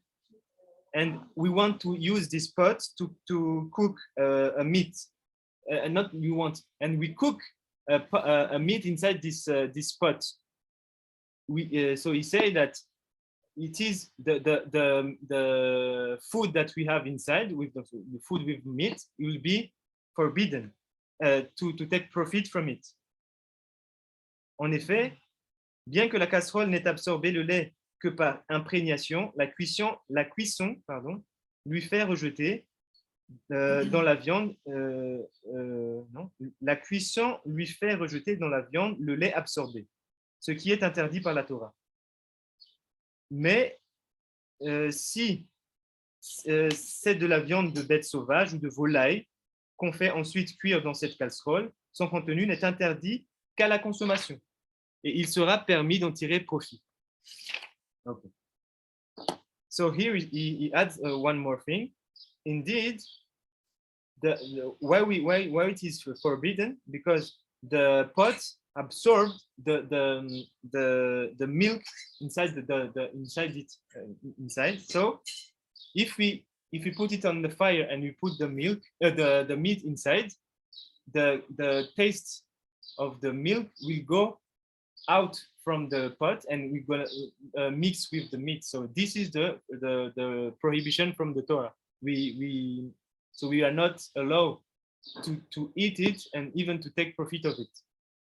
and we want to use this pot to cook a meat, not you want, and we cook a meat inside this pot. So he say that it is the food that we have inside with the food with meat, it will be forbidden to take profit from it. En effet, bien que la casserole n'ait absorbé le lait que par imprégnation, la cuisson lui fait rejeter dans la viande. Non, la cuisson lui fait rejeter dans la viande le lait absorbé, ce qui est interdit par la Torah. Mais si c'est de la viande de bête sauvage ou de volaille qu'on fait ensuite cuire dans cette casserole, son contenu n'est interdit qu'à la consommation. Et il sera permis d'en tirer profit. Okay. So here he adds one more thing. Indeed, why it is forbidden, because the pot absorbed the milk inside inside. So if we put it on the fire and we put the milk the meat inside, the taste of the milk will go out from the pot and we're gonna mix with the meat. So this is the prohibition from the Torah. We are not allowed to eat it and even to take profit of it.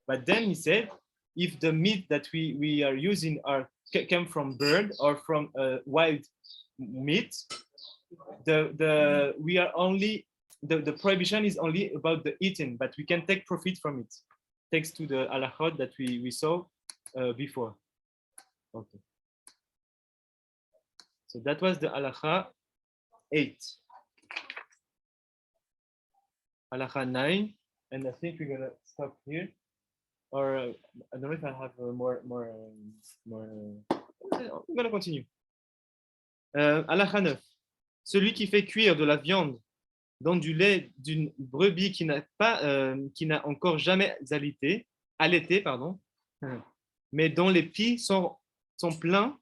But then he said, if the meat that we are using came from bird or from wild meat, the prohibition is only about the eating, but we can take profit from it. Thanks to the halakhot that we saw before. Okay. So that was the halakha 8. Halakha 9, and I think we're gonna stop here. Or I don't know if I have more. I'm gonna continue. Halakha 9. Celui qui fait cuire de la viande dans du lait d'une brebis qui n'a encore jamais allaité, mais dont les pieds sont pleins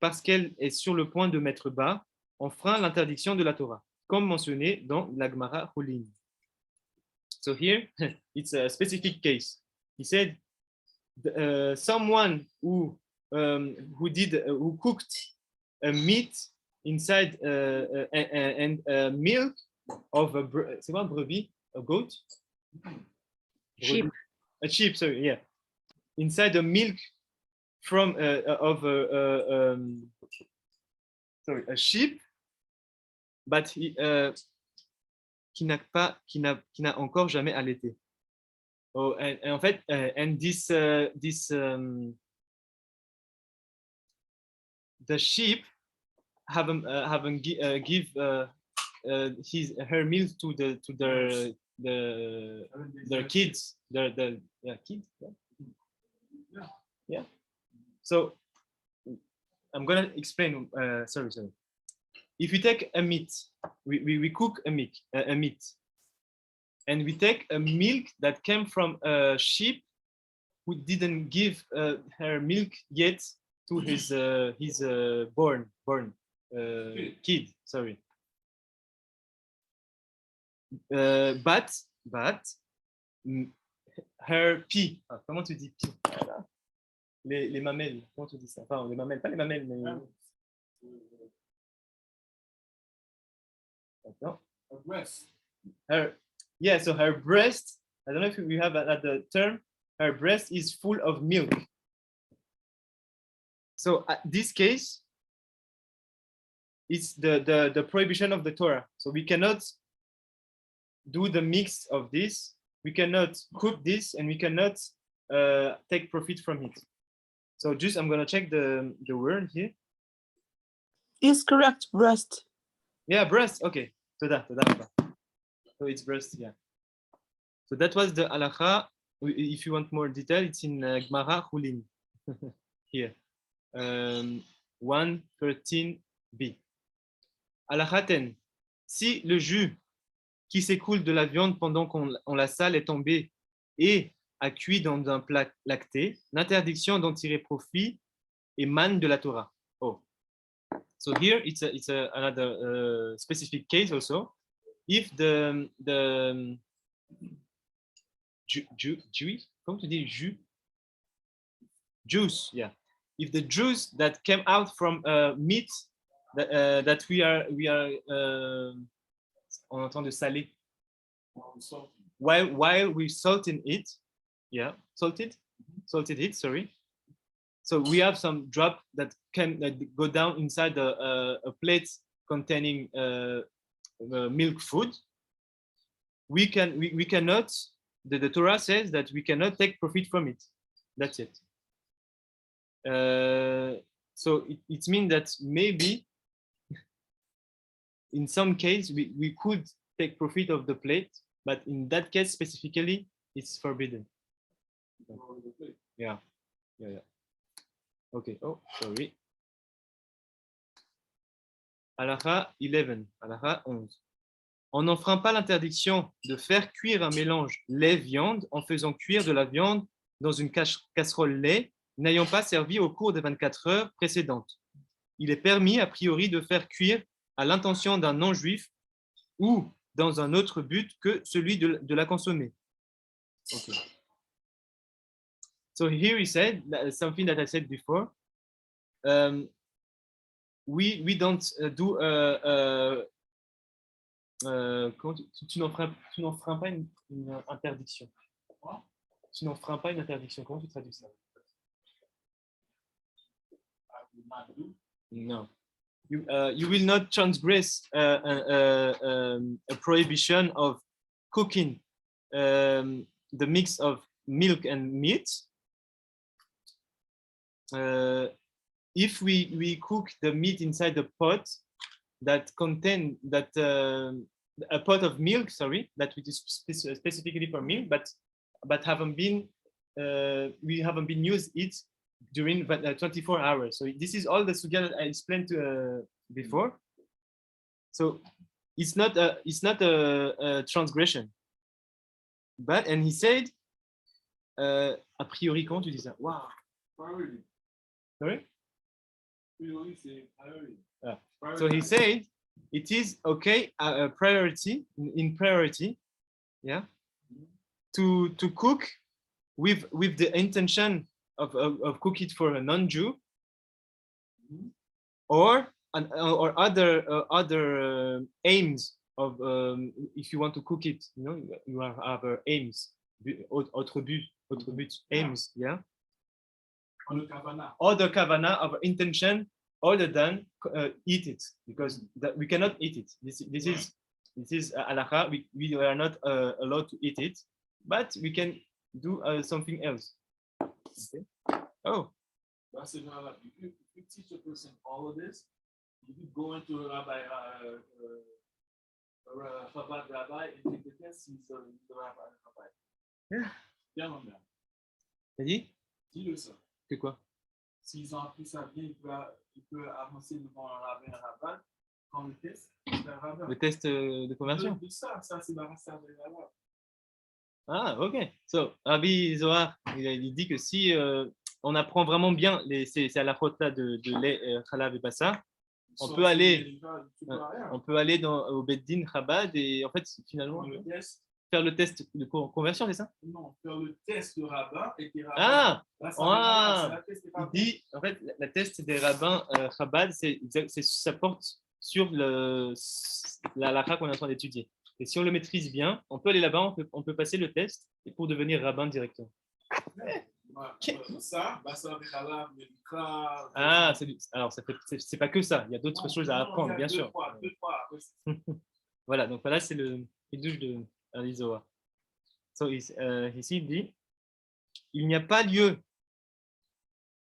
parce qu'elle est sur le point de mettre bas, enfreint l'interdiction de la Torah, comme mentionné dans la Gemara Hulin. So here, it's a specific case. He said, someone who cooked a meat inside and milk of a brebis, a goat, Sheep. A sheep. Sorry, yeah. Inside the milk from a sheep, but qui n'a encore jamais allaité. Oh, and en fait, and the sheep haven't give her milk to their kids, kids. Yeah. So I'm gonna explain. Sorry. If we take a meat, we cook a meat, and we take a milk that came from a sheep who didn't give her milk yet to his born kid. Sorry. But her pee. Comment tu dis pee? Les mamelles. Comment tu dis ça? Enfin, les mamelles, pas les mamelles, mais. No? Her breast. So her breast, I don't know if we have at the term, her breast is full of milk. So at this case, it's the prohibition of the Torah. So we cannot do the mix of this. We cannot cook this, and we cannot take profit from it. So just I'm gonna check the word here. Is correct, breast. Yeah, breast. Okay. So it's breast. Yeah. So that was the halacha. If you want more detail, it's in Gemara Chulin. Here. 113b. Halacha 10. Si le jus qui s'écoule de la viande pendant qu'on la sale est tombé et a cuit dans un plat lacté, l'interdiction d'en tirer profit émane de la Torah. Oh. So here it's another specific case also. If the juice, yeah. If the juice that came out from meat that we are on entend de saler while we salting it, yeah, salted it. Sorry. So we have some drop that can go down inside a plate containing milk food. We cannot. The Torah says that we cannot take profit from it. That's it. So it means that maybe in some case we could take profit of the plate, but in that case specifically, it's forbidden. Yeah. Okay. Oh, sorry. Halakha 11. Halakha 11. On n'enfreint pas l'interdiction de faire cuire un mélange lait-viande en faisant cuire de la viande dans une casserole lait n'ayant pas servi au cours des 24 heures précédentes. Il est permis a priori de faire cuire à l'intention d'un non-juif ou dans un autre but que celui de la consommer. Okay. So here he said something that I said before. We don't do tu n'enfreins pas une interdiction. Tu n'enfreins pas une interdiction. Comment tu traduis ça? No. You will not transgress a prohibition of cooking the mix of milk and meat. If we cook the meat inside the pot that contain a pot of milk, sorry, that which is specifically for milk, but we haven't been used it during 24 hours. So this is all the sugya that I explained before. So it's not a transgression. But and he said, a priori, comment tu dis ça? Wow. Priority. Sorry. Priority, c'est priority. So he said it is okay a priority in priority, yeah, to cook with the intention of cook it for a non-Jew or other aims of if you want to cook it, you know, you have other aims, autre but aims, yeah. Other kavana of intention other than eat it, because we cannot eat it. This is halakha. We are not allowed to eat it, but we can do something else. Okay. Oh. I said, if you teach a person all of this, you could go into a rabbi, Chabad rabbi, and take the test. He's the rabbi. Yeah. Bien, mon gars. T'as dit? Dis-le ça. C'est quoi? S'ils ont appris ça bien, il peut avancer devant un rabbin quand le test. Le test de conversion. Ça c'est la race de la loi. Ah, ok. So, Rabbi Zohar, il dit que si on apprend vraiment bien c'est à la faute là de lait, Chalav et Bassa, on peut aller au Beddin Chabad et en fait finalement faire le test de conversion, c'est ça? Non, faire le test de rabbin et des Ah, rabbins. il dit en fait la test des rabbins Chabad, ça porte sur la halakha qu'on est en train d'étudier. Et si on le maîtrise bien, on peut aller là-bas, on peut passer le test et pour devenir rabbin directement. Ça, Bassa Bekhala, Melika. Ah, alors c'est pas que ça. Il y a d'autres choses à apprendre, bien sûr. Deux fois. Voilà, donc voilà, c'est le douche de Alizoa. So, ici, il dit, il n'y a pas lieu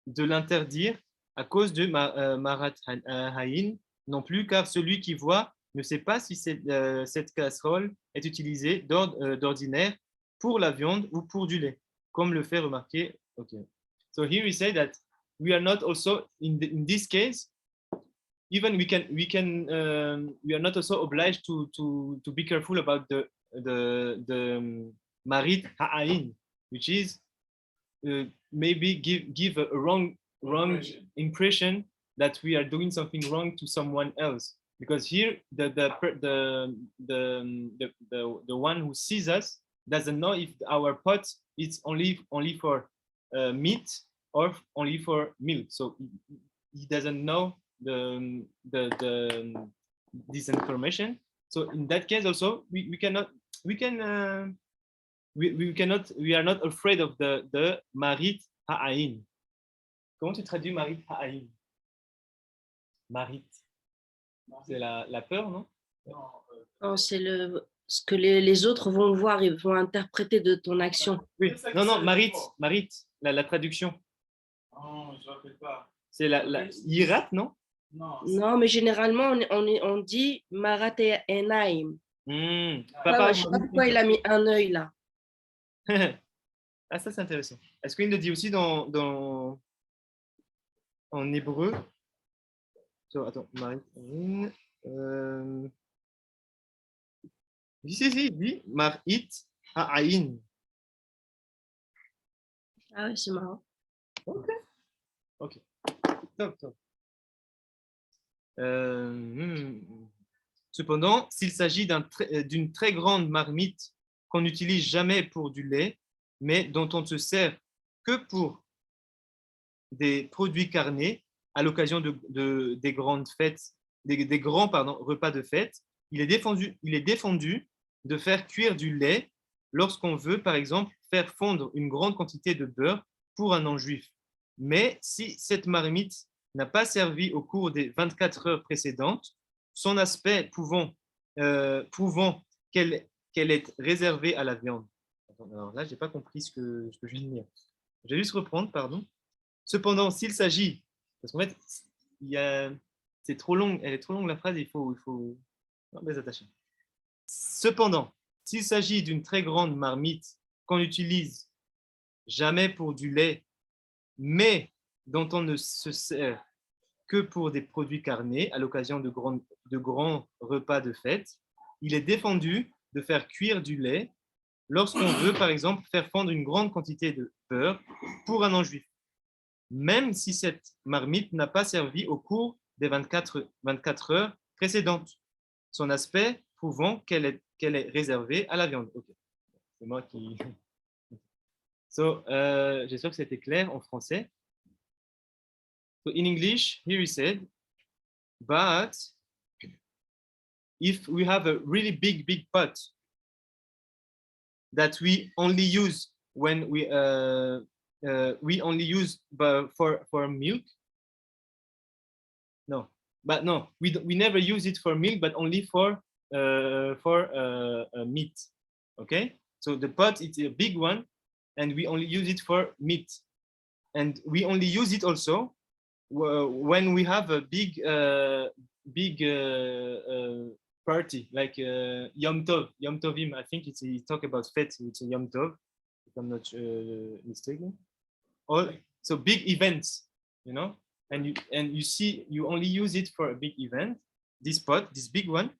de l'interdire à cause de Marat Haïn non plus, car celui qui voit ne sait pas si cette casserole est utilisée d'ordinaire pour la viande ou pour du lait, comme le fait remarquer. Okay. So here we say that we are not also in this case, even we are not also obliged to be careful about the marit ha'ain, which is maybe give a wrong impression that we are doing something wrong to someone else, because here the one who sees us doesn't know if our pot is only for meat or only for milk, so he doesn't know this information. So in that case also we are not afraid of the marit ha'ain. Comment tu traduis marit ha'ain? Marit, c'est la peur, non? Non, c'est ce que les autres vont voir, ils vont interpréter de ton action. Oui. Non, marit, la traduction. Non, je ne rappelle pas. C'est la irat, non? Non, mais généralement, on dit marat et enaim. Je ne sais pas pourquoi il a mis un œil là. Ah, ça c'est intéressant. Est-ce qu'il le dit aussi en hébreu? So, attends, Marit. Si, il dit Marit ha'ain. Ah ouais, c'est marrant. Ok. Top. Cependant, s'il s'agit d'une très grande marmite qu'on n'utilise jamais pour du lait, mais dont on ne se sert que pour des produits carnés à l'occasion des grandes fêtes, des grands repas de fête, il est défendu de faire cuire du lait lorsqu'on veut, par exemple, faire fondre une grande quantité de beurre pour un non-juif. Mais si cette marmite n'a pas servi au cours des 24 heures précédentes, son aspect prouvant qu'elle est réservée à la viande. Alors là, je n'ai pas compris ce que je viens de dire. Je vais juste reprendre, pardon. Cependant, s'il s'agit, parce qu'en fait, c'est trop long, elle est trop longue la phrase, il faut non, les attacher. Cependant, s'il s'agit d'une très grande marmite qu'on n'utilise jamais pour du lait, mais dont on ne se sert que pour des produits carnés à l'occasion de grands repas de fête, il est défendu de faire cuire du lait lorsqu'on veut, par exemple, faire fondre une grande quantité de beurre pour un non-juif, même si cette marmite n'a pas servi au cours des 24 heures précédentes, son aspect prouvant qu'elle est réservée à la viande. Okay. C'est moi qui... So, j'espère que c'était clair en français. So, in English, here he said, but if we have a really big pot that we only use when we only use for milk. We never use it for milk, but only for meat. Okay, so the pot is a big one, and we only use it for meat, and we only use it also when we have a big party, like Yom Tovim. I think he talk about fete. It's a Yom Tov, if I'm not mistaken. So big events, you know, and you see, you only use it for a big event. This pot, this big one,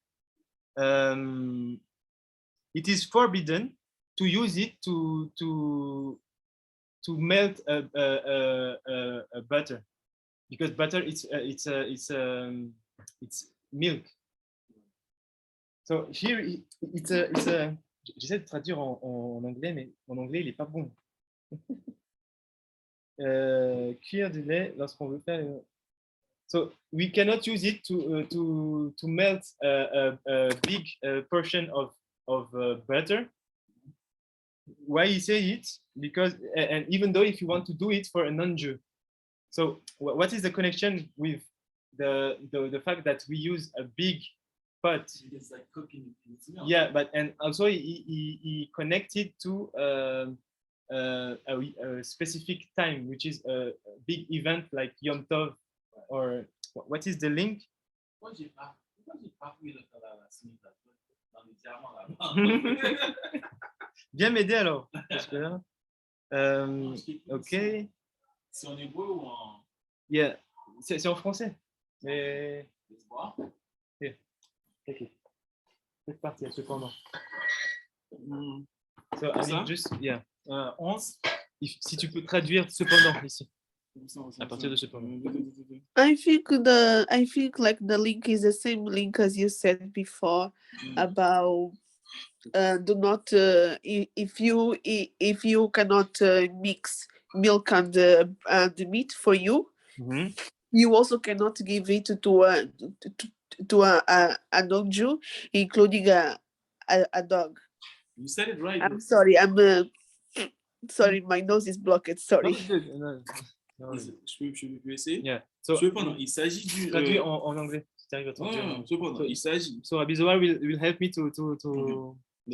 it is forbidden to use it to melt a butter, because butter it's milk. So here it's a j'essaie de traduire en anglais, mais mon anglais il est pas bon. Cuire du lait lorsqu'on veut faire. So we cannot use it to melt a big portion of butter, why you say it? Because, and even though if you want to do it for a non-Jew. So what is the connection with the fact that we use a big pot? It's like cooking. Yeah, but and also he connected to a specific time, which is a big event like Yom Tov, or what is the link? Viens m'aider alors. Parce que là, ok. C'est en hébreu ou en... Yeah, c'est en français. Mais... Yeah. Ok. C'est parti, cependant. So, I mean, just, yeah. 11. Si tu peux traduire cependant ici. À partir de cependant. I think like the link is the same link as you said before about do not if you cannot mix milk and the meat for you, you also cannot give it to a non-Jew, including a dog. You said it right. I'm sorry. Sorry, my nose is blocked. Sorry. Je peux essayer? Yeah. So, cependant, il s'agit du... Traduit en anglais. Cependant, il s'agit... So Abizoa will help me to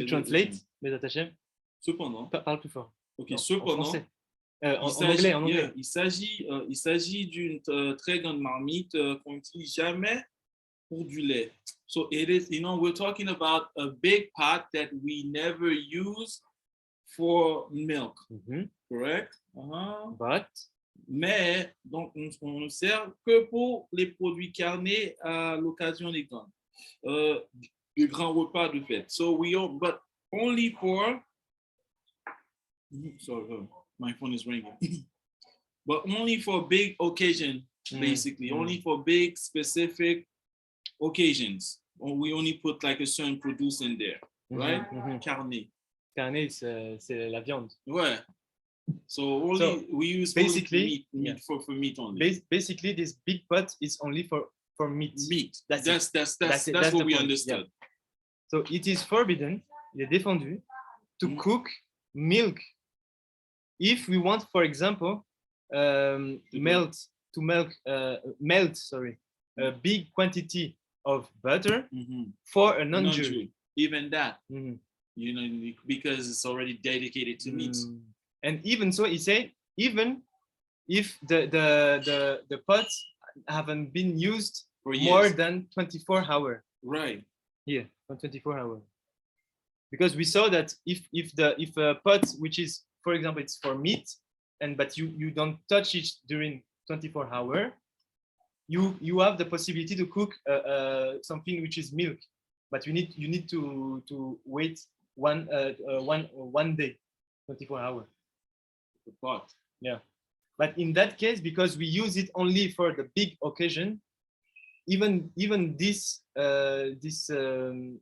translate, mes attachés. Cependant... Parle plus fort. Ok, en cependant... français. En anglais. Yeah, il s'agit d'une très grande marmite qu'on n'utilise jamais pour du lait. So it is, we're talking about a big pot that we never use for milk, correct? But, mais donc on ne sert que pour les produits carnés à l'occasion des grands repas de fête. So but only for, sorry, my phone is ringing. But only for big occasion, basically, only for big specific occasions. We only put like a certain produce in there, right? Carne. Carne, c'est la viande. Ouais. So we use basically meat for meat only. Basically, this big pot is only for meat. Meat. That's what we point. understood. Yeah. So it is forbidden, il est défendu, to cook milk if we want, for example, melt a big quantity of butter for a non-Jew. Even that, because it's already dedicated to meat. And even so, he said, even if the pots haven't been used for more than 24 hours. Right. Yeah, 24 hours. Because we saw that if a pot, which is, for example, it's for meat, but you don't touch it during 24 hours, you have the possibility to cook something which is milk, but you need to wait one day, 24 hours. The pot. Yeah, but in that case, because we use it only for the big occasion, even this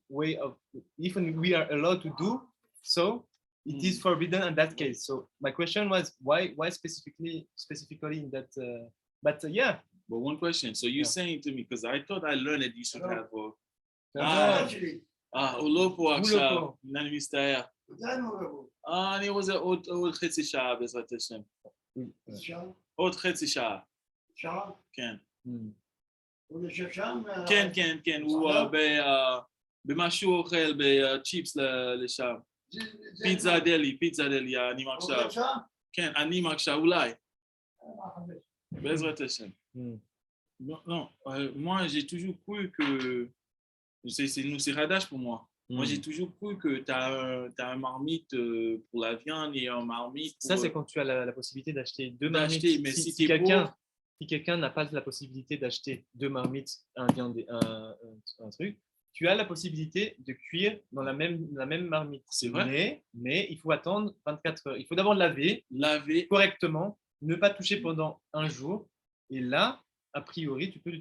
way of, even we are allowed to do so, it is forbidden in that case. So my question was why specifically in that, but yeah. But one question, so you're saying to me, because I thought I learned that you should have Ulopo Aksha, Nanimistaya. And it was an old Chetzisha, Bezrat Hashem. Old Chetzisha. Ken. Ken. Ou במשהו אוכל, בצ'יפס לשם. פיצה דלי, אני מקשה. כן, אני מקשה, אולי. בעזרת השם. Non, moi j'ai toujours cru que c'est radage pour moi. Moi j'ai toujours cru que tu as un marmite pour la viande et un marmite pour... Ça c'est quand tu as la possibilité d'acheter deux marmites. Mais si quelqu'un n'a pas la possibilité d'acheter deux marmites, un viande et un truc, tu as la possibilité de cuire dans la même marmite. C'est vrai. Mais il faut attendre 24 heures. Il faut d'abord laver correctement, ne pas toucher pendant un jour. Et là, a priori, tu peux le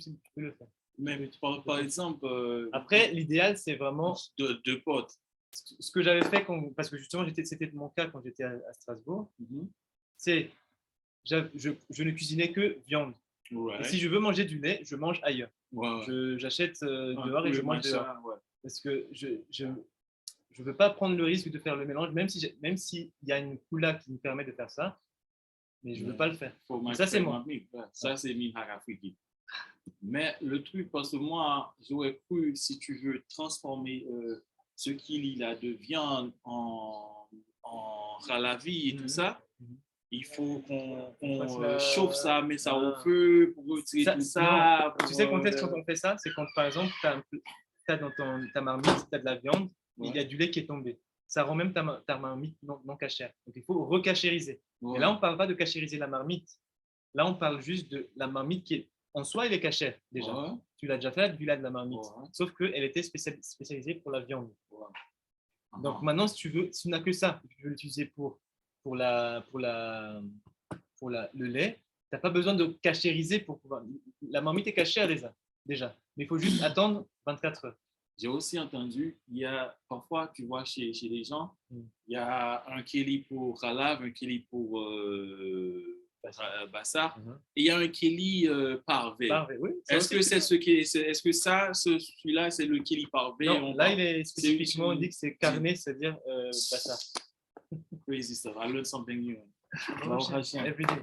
faire. Mais par exemple... Après, l'idéal, c'est vraiment... Deux potes. Ce que j'avais fait, parce que justement, c'était mon cas quand j'étais à Strasbourg, c'est je ne cuisinais que viande. Right. Et si je veux manger du lait, je mange ailleurs. J'achète dehors et je mange dehors. Parce que je je veux pas prendre le risque de faire le mélange, même si y a une coula qui me permet de faire ça, mais je veux pas le faire. Ça c'est moi. Ça c'est Minhag Afrique. Mais le truc, parce que moi, j'aurais cru, si tu veux transformer ce qu'il a de viande en halavi et tout ça, il faut qu'on chauffe ça, met ça au feu pour retirer tout ça. Tu sais quand est-ce qu'on fait ça? C'est quand, par exemple, tu as dans ta marmite, tu as de la viande, il y a du lait qui est tombé. Ça rend même ta marmite non cachère. Donc, il faut recachériser. Et là, on ne parle pas de cachériser la marmite. Là, on parle juste de la marmite qui est, en soi, elle est cachère déjà. Tu l'as déjà fait du lait de la marmite. Sauf qu'elle était spécialisée pour la viande. Donc, maintenant, si tu n'as que ça, tu veux l'utiliser pour le lait, tu n'as pas besoin de cachériser pour pouvoir. La marmite est cachère déjà. Mais il faut juste attendre 24 heures. J'ai aussi entendu, il y a parfois, tu vois, chez les gens, il y a un keli pour halav, un keli pour bassar, et il y a un keli parvé. Oui, est-ce que c'est est-ce que celui-là, c'est le keli parvé? Non, là, il est spécifiquement, on dit que c'est carné, c'est-à-dire bassar. Crazy stuff. I learned something new. Every day.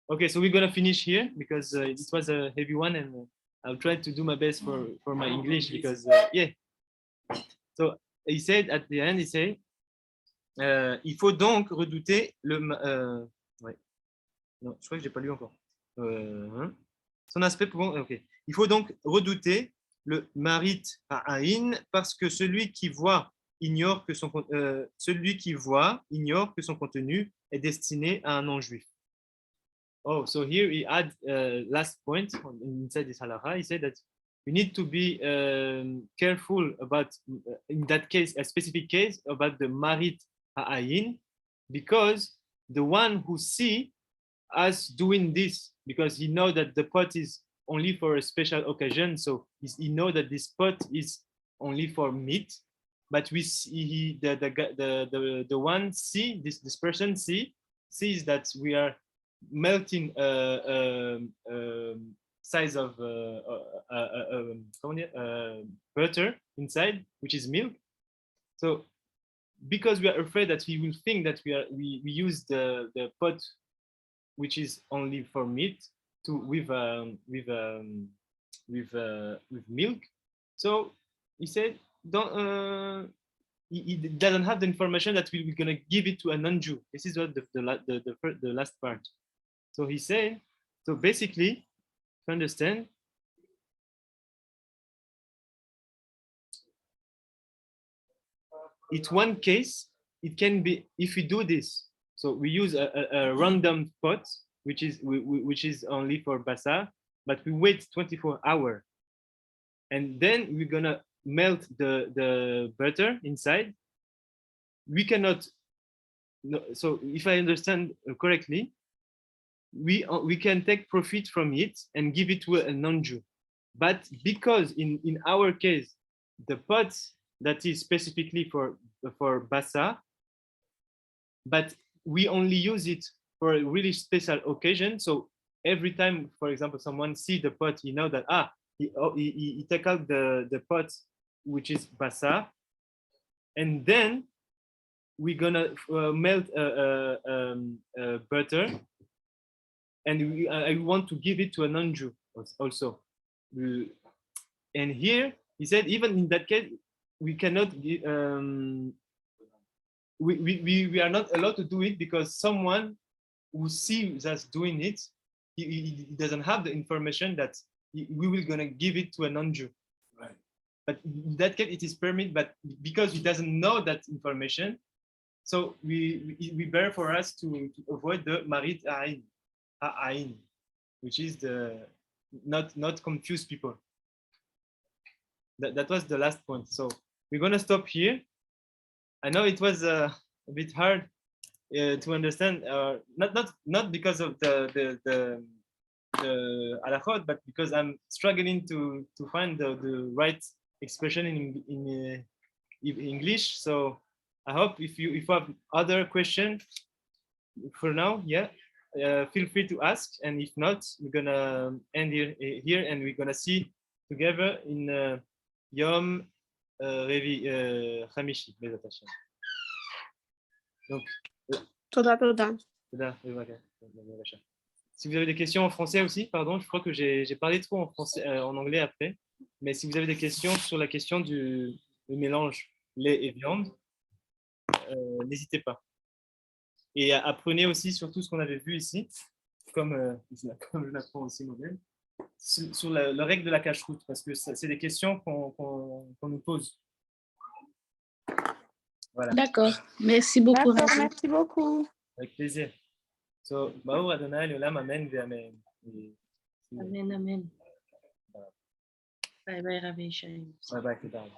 Okay, so we're gonna finish here because it was a heavy one, and I'll try to do my best for my English because yeah. So he said at the end, he said, il faut donc redouter le. Ouais. Non, je crois que j'ai pas lu encore. Son aspect pour. Ok. Il faut donc redouter le marit ha'ain parce que celui qui voit ignore que son contenu est destiné à un non-juif. Oh, so here he add last point inside this halakha. He said that we need to be careful about, in that case, a specific case about the marit ha'ayin, because the one who see us doing this, because he know that the pot is only for a special occasion, so he know that this pot is only for meat. But we see the one see this person sees that we are melting size of butter inside, which is milk. So because we are afraid that he will think that we use the pot which is only for meat with milk, so he said he doesn't have the information that we're going to give it to a non-Jew. This is what the last part. So he said, so basically, to understand, it's one case, it can be, if we do this, so we use a random pot, which is only for basar, but we wait 24 hours. And then we're going to melt the butter inside. We cannot, so if I understand correctly, we can take profit from it and give it to a non-Jew. But because in our case, the pot that is specifically for basa, but we only use it for a really special occasion. So every time, for example, someone see the pot, you know that he take out the pot which is basa, and then we're gonna melt butter, and I want to give it to a non-Jew also. And here he said, even in that case, we cannot. We are not allowed to do it because someone who sees us doing it, he doesn't have the information that we will gonna give it to a non-Jew. Right. But in that case, it is permitted, but because he doesn't know that information, so we bear for us to avoid the marit ha'ain, which is the not confuse people. That was the last point. So we're gonna stop here. I know it was a bit hard to understand, not because of the halakhot, but because I'm struggling to find the right expression in English. So I hope if you have other questions for now, yeah, feel free to ask. And if not, we're gonna end here, and we're gonna see together in Yom Hamishi, Bezat Hashem. Donc, Toda, toda. si vous avez des questions en français aussi, pardon, je crois que j'ai parlé trop en français, en anglais après. Mais si vous avez des questions sur la question du mélange lait et viande, n'hésitez pas. Et apprenez aussi sur tout ce qu'on avait vu ici, comme je l'apprends aussi moi-même, sur la règle de la cache-route, parce que c'est des questions qu'on nous pose. Voilà. D'accord. Merci beaucoup. D'accord, merci beaucoup. Avec plaisir. So, Baou Adonai, Olam, Amen, Amen. Amen, amen. Bye bye, Rabbi Yishai. Bye bye,